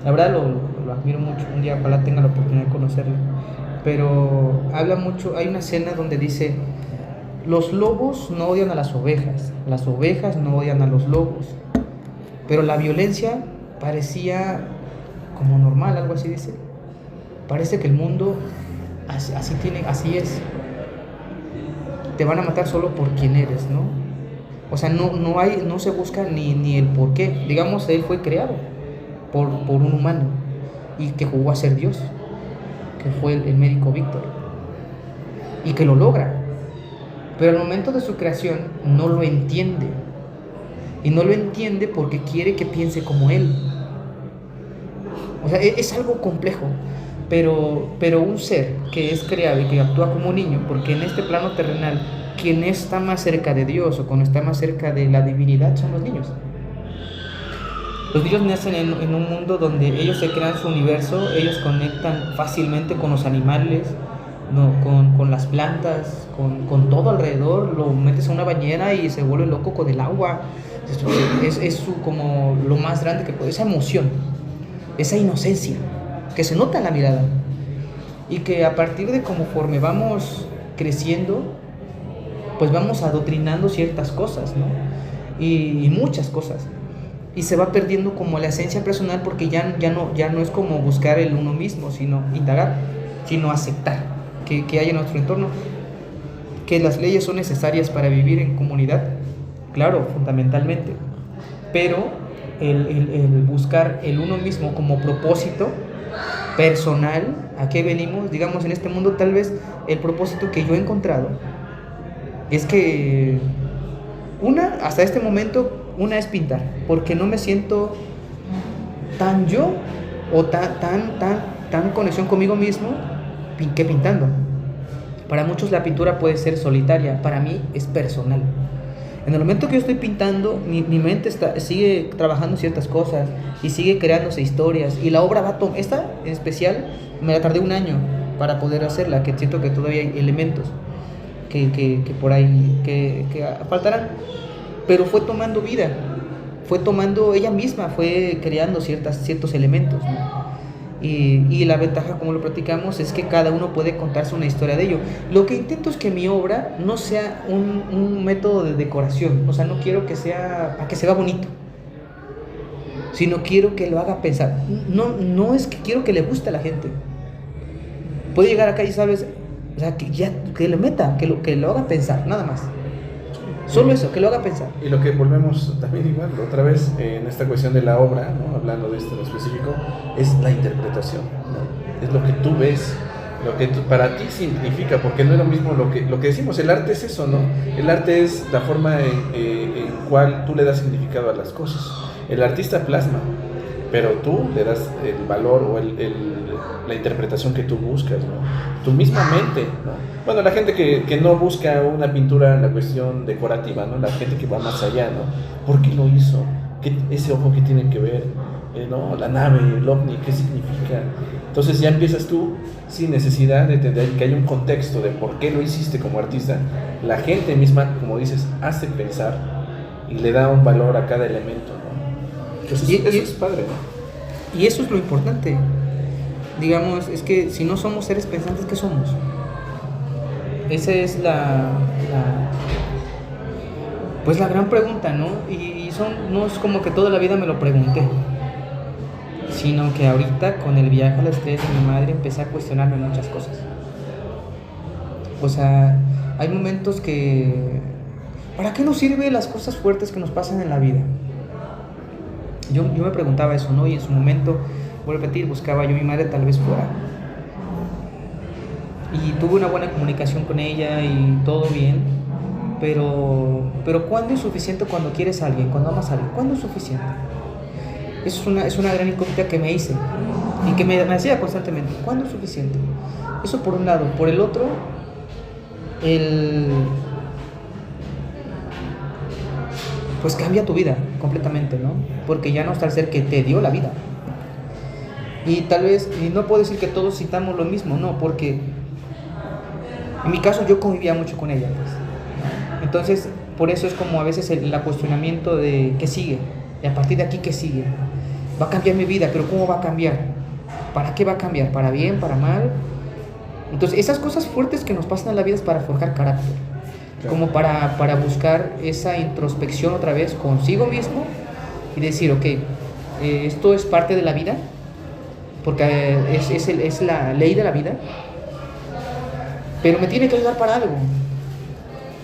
La verdad lo admiro mucho, un día ojalá tenga la oportunidad de conocerlo. Pero habla mucho, hay una escena donde dice, los lobos no odian a las ovejas no odian a los lobos, pero la violencia parecía como normal, algo así dice. Parece que el mundo así es. Te van a matar solo por quien eres, ¿no? O sea, no se busca ni el por qué. Digamos, él fue creado por un humano y que jugó a ser Dios, que fue el médico Víctor, y que lo logra. Pero al momento de su creación no lo entiende. Y no lo entiende porque quiere que piense como él. O sea, es algo complejo. Pero un ser que es creado y que actúa como un niño, porque en este plano terrenal, quien está más cerca de Dios o quien está más cerca de la divinidad son los niños. Los niños nacen en un mundo donde ellos se crean su universo, ellos conectan fácilmente con los animales, ¿no? con las plantas, con todo alrededor. Lo metes a una bañera y se vuelve loco con el agua. Es como lo más grande que puede, esa emoción, esa inocencia que se nota en la mirada, y que a partir de conforme vamos creciendo, pues vamos adoctrinando ciertas cosas, ¿no? Y muchas cosas, y se va perdiendo como la esencia personal, porque ya no es como buscar el uno mismo, sino indagar, sino aceptar que hay en nuestro entorno, que las leyes son necesarias para vivir en comunidad, claro, fundamentalmente, pero el buscar el uno mismo como propósito personal, ¿a qué venimos? Digamos, en este mundo tal vez el propósito que yo he encontrado es que hasta este momento, una es pintar, porque no me siento tan yo o tan conexión conmigo mismo que pintando. Para muchos la pintura puede ser solitaria, para mí es personal. En el momento que yo estoy pintando, mi mente sigue trabajando ciertas cosas y sigue creándose historias. Y la obra va a tomar, esta en especial, me la tardé un año para poder hacerla, que siento que todavía hay elementos que por ahí que faltarán. Pero fue tomando vida, fue tomando ella misma, fue creando ciertos elementos, ¿no? Y la ventaja, como lo platicamos, es que cada uno puede contarse una historia de ello. Lo que intento es que mi obra no sea un método de decoración. O sea, no quiero que sea para que se vea bonito, sino quiero que lo haga pensar. No es que quiero que le guste a la gente. Puede llegar acá y sabes, o sea, que le meta, que lo haga pensar, nada más. Solo eso, que lo haga pensar. Y lo que volvemos también igual, otra vez, en esta cuestión de la obra, ¿no? Hablando de esto en específico, es la interpretación, ¿no? Es lo que tú ves, lo que para ti significa, porque no es lo mismo lo que decimos, el arte es eso, ¿no? El arte es la forma en cual tú le das significado a las cosas. El artista plasma, pero tú le das el valor o la interpretación que tú buscas, ¿no? Tu misma mente, ¿no? Bueno, la gente que no busca una pintura en la cuestión decorativa, ¿no? La gente que va más allá, ¿no? ¿Por qué lo hizo? ¿Ese ojo que tiene que ver? ¿No? La nave, el ovni, ¿qué significa? Entonces ya empiezas tú, sin necesidad de entender que hay un contexto de por qué lo hiciste como artista. La gente misma, como dices, hace pensar y le da un valor a cada elemento, ¿no? Entonces, eso es padre, ¿no? Y eso es lo importante. Digamos, es que si no somos seres pensantes, ¿qué somos? Esa es pues la gran pregunta, ¿no? Y no es como que toda la vida me lo pregunté, sino que ahorita con el viaje a la estrella de mi madre empecé a cuestionarme muchas cosas. O sea, hay momentos que... ¿Para qué nos sirven las cosas fuertes que nos pasan en la vida? Yo me preguntaba eso, ¿no? Y en su momento, vuelvo a repetir, buscaba yo a mi madre tal vez fuera. Y tuve una buena comunicación con ella y todo bien. Pero ¿cuándo es suficiente cuando quieres a alguien, cuando amas a alguien? ¿Cuándo es suficiente? Eso es una gran incógnita que me hice y que me hacía constantemente. ¿Cuándo es suficiente? Eso por un lado. Por el otro, pues cambia tu vida completamente, ¿no? Porque ya no está el ser que te dio la vida. Y tal vez, y no puedo decir que todos citamos lo mismo, no, porque en mi caso yo convivía mucho con ella, pues. Entonces, por eso es como a veces el cuestionamiento de ¿qué sigue? Y a partir de aquí, ¿qué sigue? Va a cambiar mi vida, pero ¿cómo va a cambiar? ¿Para qué va a cambiar? ¿Para bien? ¿Para mal? Entonces, esas cosas fuertes que nos pasan en la vida es para forjar carácter. Como para buscar esa introspección otra vez consigo mismo y decir, ok, esto es parte de la vida, porque es la ley de la vida, pero me tiene que ayudar para algo.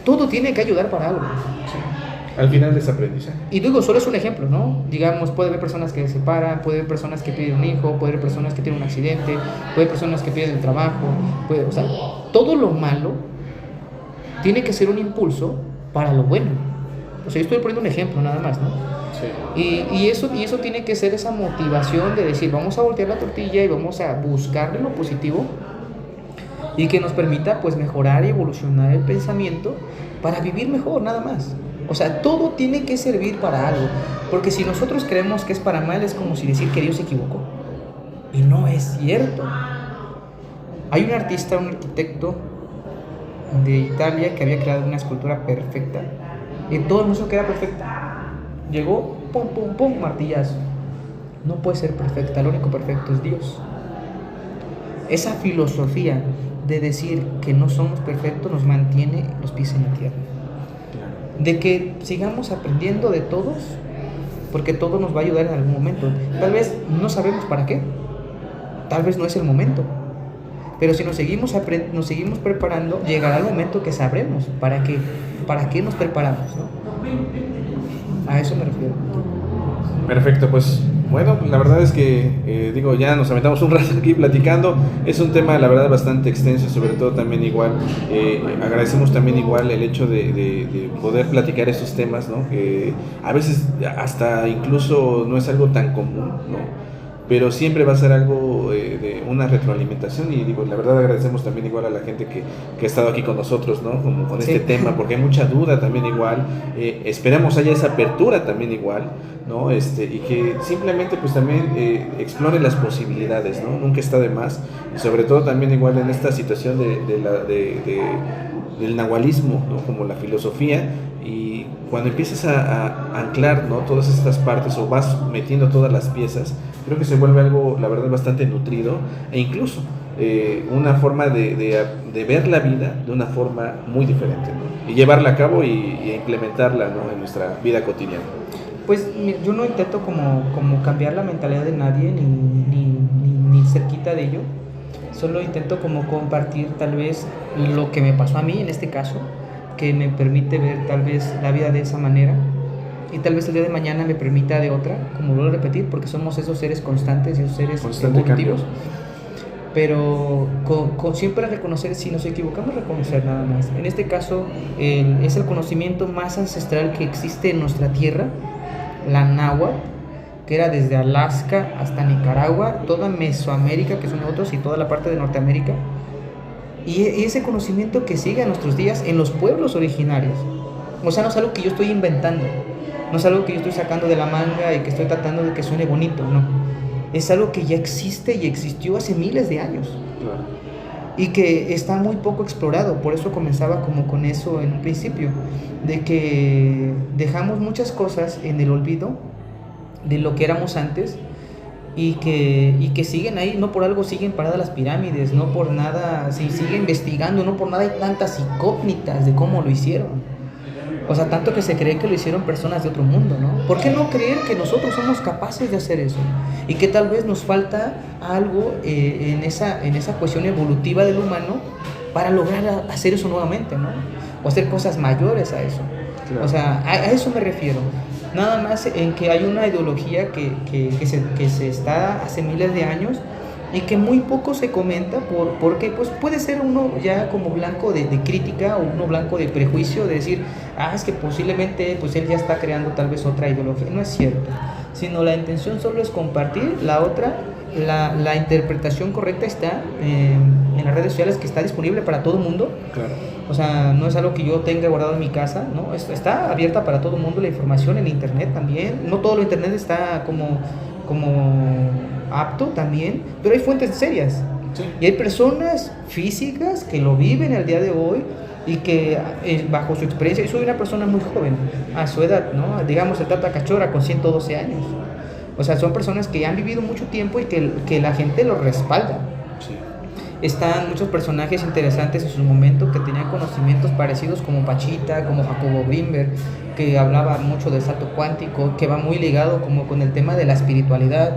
Todo tiene que ayudar para algo. Al final es aprendizaje. Y digo, solo es un ejemplo, ¿no? Digamos, puede haber personas que se separan, puede haber personas que pierden un hijo, puede haber personas que tienen un accidente, puede haber personas que pierden el trabajo, o sea, todo lo malo tiene que ser un impulso para lo bueno. O sea, yo estoy poniendo un ejemplo nada más, ¿no? Sí. Y eso tiene que ser esa motivación de decir, vamos a voltear la tortilla y vamos a buscarle lo positivo y que nos permita pues mejorar y evolucionar el pensamiento para vivir mejor, nada más. O sea, todo tiene que servir para algo, porque si nosotros creemos que es para mal, es como si decir que Dios se equivocó, y no es cierto. Hay un artista, un arquitecto de Italia que había creado una escultura perfecta y todo el mundo que era perfecta. Llegó, pum, pum, pum, martillazo. No puede ser perfecta, lo único perfecto es Dios. Esa filosofía de decir que no somos perfectos nos mantiene los pies en la tierra. De que sigamos aprendiendo de todos, porque todo nos va a ayudar en algún momento. Tal vez no sabemos para qué, tal vez no es el momento, pero si nos seguimos preparando, llegará el momento que sabremos para qué nos preparamos, ¿no? A eso me refiero. Perfecto, pues bueno, la verdad es que ya nos aventamos un rato aquí platicando. Es un tema, la verdad, bastante extenso, sobre todo también igual agradecemos también igual el hecho de poder platicar esos temas, ¿no? Que a veces hasta incluso no es algo tan común, ¿no? pero siempre va a ser algo de una retroalimentación. Y digo, la verdad agradecemos también igual a la gente que ha estado aquí con nosotros, ¿no? Como con este tema, porque hay mucha duda también igual. Esperamos haya esa apertura también igual, ¿no? Y que simplemente pues también explore las posibilidades, ¿no? Nunca está de más. Y sobre todo también igual en esta situación del nahualismo, ¿no? Como la filosofía, y cuando empiezas a anclar, ¿no? Todas estas partes o vas metiendo todas las piezas, creo que se vuelve algo, la verdad, bastante nutrido, e incluso una forma de ver la vida de una forma muy diferente, ¿no? Y llevarla a cabo y implementarla, ¿no? En nuestra vida cotidiana. Pues yo no intento como cambiar la mentalidad de nadie ni cerquita de ello. Solo intento como compartir tal vez lo que me pasó a mí en este caso, que me permite ver tal vez la vida de esa manera, y tal vez el día de mañana me permita de otra, como vuelvo a repetir, porque somos esos seres constantes y esos seres evolutivos. Pero con siempre reconocer, si nos equivocamos, reconocer nada más. En este caso es el conocimiento más ancestral que existe en nuestra tierra, la náhuatl, que era desde Alaska hasta Nicaragua, toda Mesoamérica, que son otros, y toda la parte de Norteamérica, y ese conocimiento que sigue a nuestros días en los pueblos originarios. O sea, no es algo que yo estoy inventando, no es algo que yo estoy sacando de la manga y que estoy tratando de que suene bonito, no. Es algo que ya existe y existió hace miles de años. Claro. Y que está muy poco explorado. Por eso comenzaba como con eso en un principio, de que dejamos muchas cosas en el olvido de lo que éramos antes, y que siguen ahí. No por algo siguen paradas las pirámides, no por nada se sigue investigando, no por nada hay tantas incógnitas de cómo lo hicieron. O sea, tanto que se cree que lo hicieron personas de otro mundo, ¿no? ¿Por qué no creer que nosotros somos capaces de hacer eso? Y que tal vez nos falta algo en esa cuestión evolutiva del humano para lograr hacer eso nuevamente, ¿no? O hacer cosas mayores a eso. Claro. O sea, a eso me refiero. Nada más en que hay una ideología que se está hace miles de años y que muy poco se comenta porque pues puede ser uno ya como blanco de crítica, o uno blanco de prejuicio, de decir, es que posiblemente pues él ya está creando tal vez otra ideología. No es cierto, sino la intención solo es compartir. La otra, la interpretación correcta está en las redes sociales, que está disponible para todo el mundo. Claro. O sea, no es algo que yo tenga guardado en mi casa, ¿no? Está abierta para todo el mundo la información en internet también. No todo lo internet está como apto también, pero hay fuentes serias. Sí. Y hay personas físicas que lo viven el día de hoy y que bajo su experiencia, yo soy una persona muy joven a su edad, ¿no? Digamos el Tata Cachorra con 112 años. O sea, son personas que han vivido mucho tiempo y que la gente los respalda. Sí. Están muchos personajes interesantes en su momento que tenían conocimientos parecidos, como Pachita, como Jacobo Grinberg, que hablaba mucho del salto cuántico, que va muy ligado como con el tema de la espiritualidad.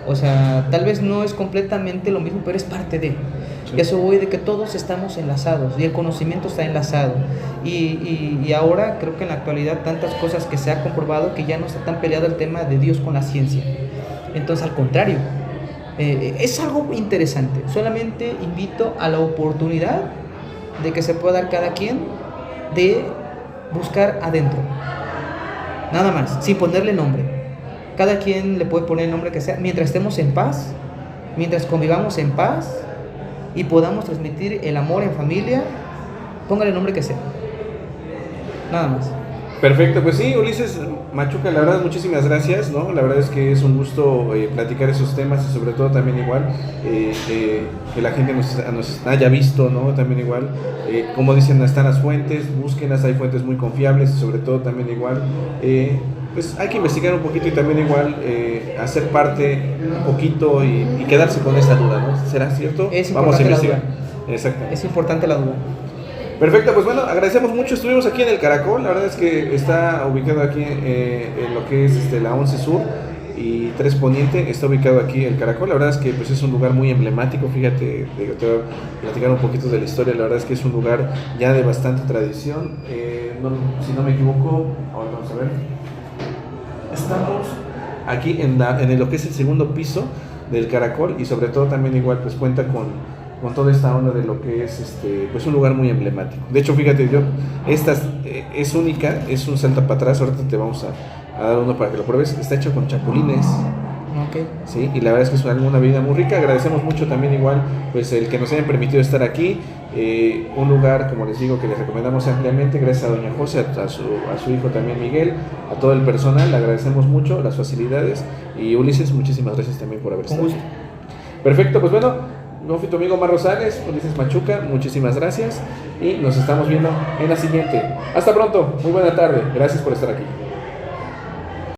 O sea, tal vez no es completamente lo mismo, pero es parte de. Sí. Y eso voy de que todos estamos enlazados y el conocimiento está enlazado. Y ahora creo que en la actualidad tantas cosas que se ha comprobado que ya no está tan peleado el tema de Dios con la ciencia. Entonces, al contrario, es algo interesante. Solamente invito a la oportunidad de que se pueda dar cada quien de buscar adentro. Nada más, sin ponerle nombre. Cada quien le puede poner el nombre que sea, mientras estemos en paz, mientras convivamos en paz y podamos transmitir el amor en familia, póngale el nombre que sea. Nada más. Perfecto, pues sí, Ulises Machuca, la verdad muchísimas gracias, ¿no? La verdad es que es un gusto platicar esos temas y sobre todo también igual que la gente nos haya visto, ¿no? También igual, como dicen, están las fuentes, búsquenlas, hay fuentes muy confiables y sobre todo también igual, pues hay que investigar un poquito y también igual hacer parte un poquito y quedarse con esa duda, ¿no? ¿Será cierto? Es Vamos a investigar. Exacto. Es importante la duda. Perfecto, pues bueno, agradecemos mucho. Estuvimos aquí en el Caracol, la verdad es que está ubicado aquí en lo que es la 11 Sur y 3 Poniente, está ubicado aquí el Caracol. La verdad es que pues, es un lugar muy emblemático, fíjate, te voy a platicar un poquito de la historia. La verdad es que es un lugar ya de bastante tradición, si no me equivoco, ahora vamos a ver, estamos aquí en lo que es el segundo piso del Caracol y sobre todo también igual pues cuenta con toda esta onda de lo que es pues un lugar muy emblemático. De hecho, fíjate, esta es única, es un salta para atrás. Ahorita te vamos a dar uno para que lo pruebes. Está hecho con chapulines. Ok. Sí, y la verdad es que es una vida muy rica. Agradecemos mucho también igual pues el que nos hayan permitido estar aquí. Un lugar, como les digo, que les recomendamos ampliamente, gracias a doña José, a su hijo también Miguel, a todo el personal, le agradecemos mucho las facilidades. Y Ulises, muchísimas gracias también por haber Con estado gusto. aquí. Perfecto, pues bueno, no fui tu amigo Mar Rosales, Ulises Machuca, muchísimas gracias y nos estamos viendo en la siguiente. Hasta pronto, muy buena tarde, gracias por estar aquí.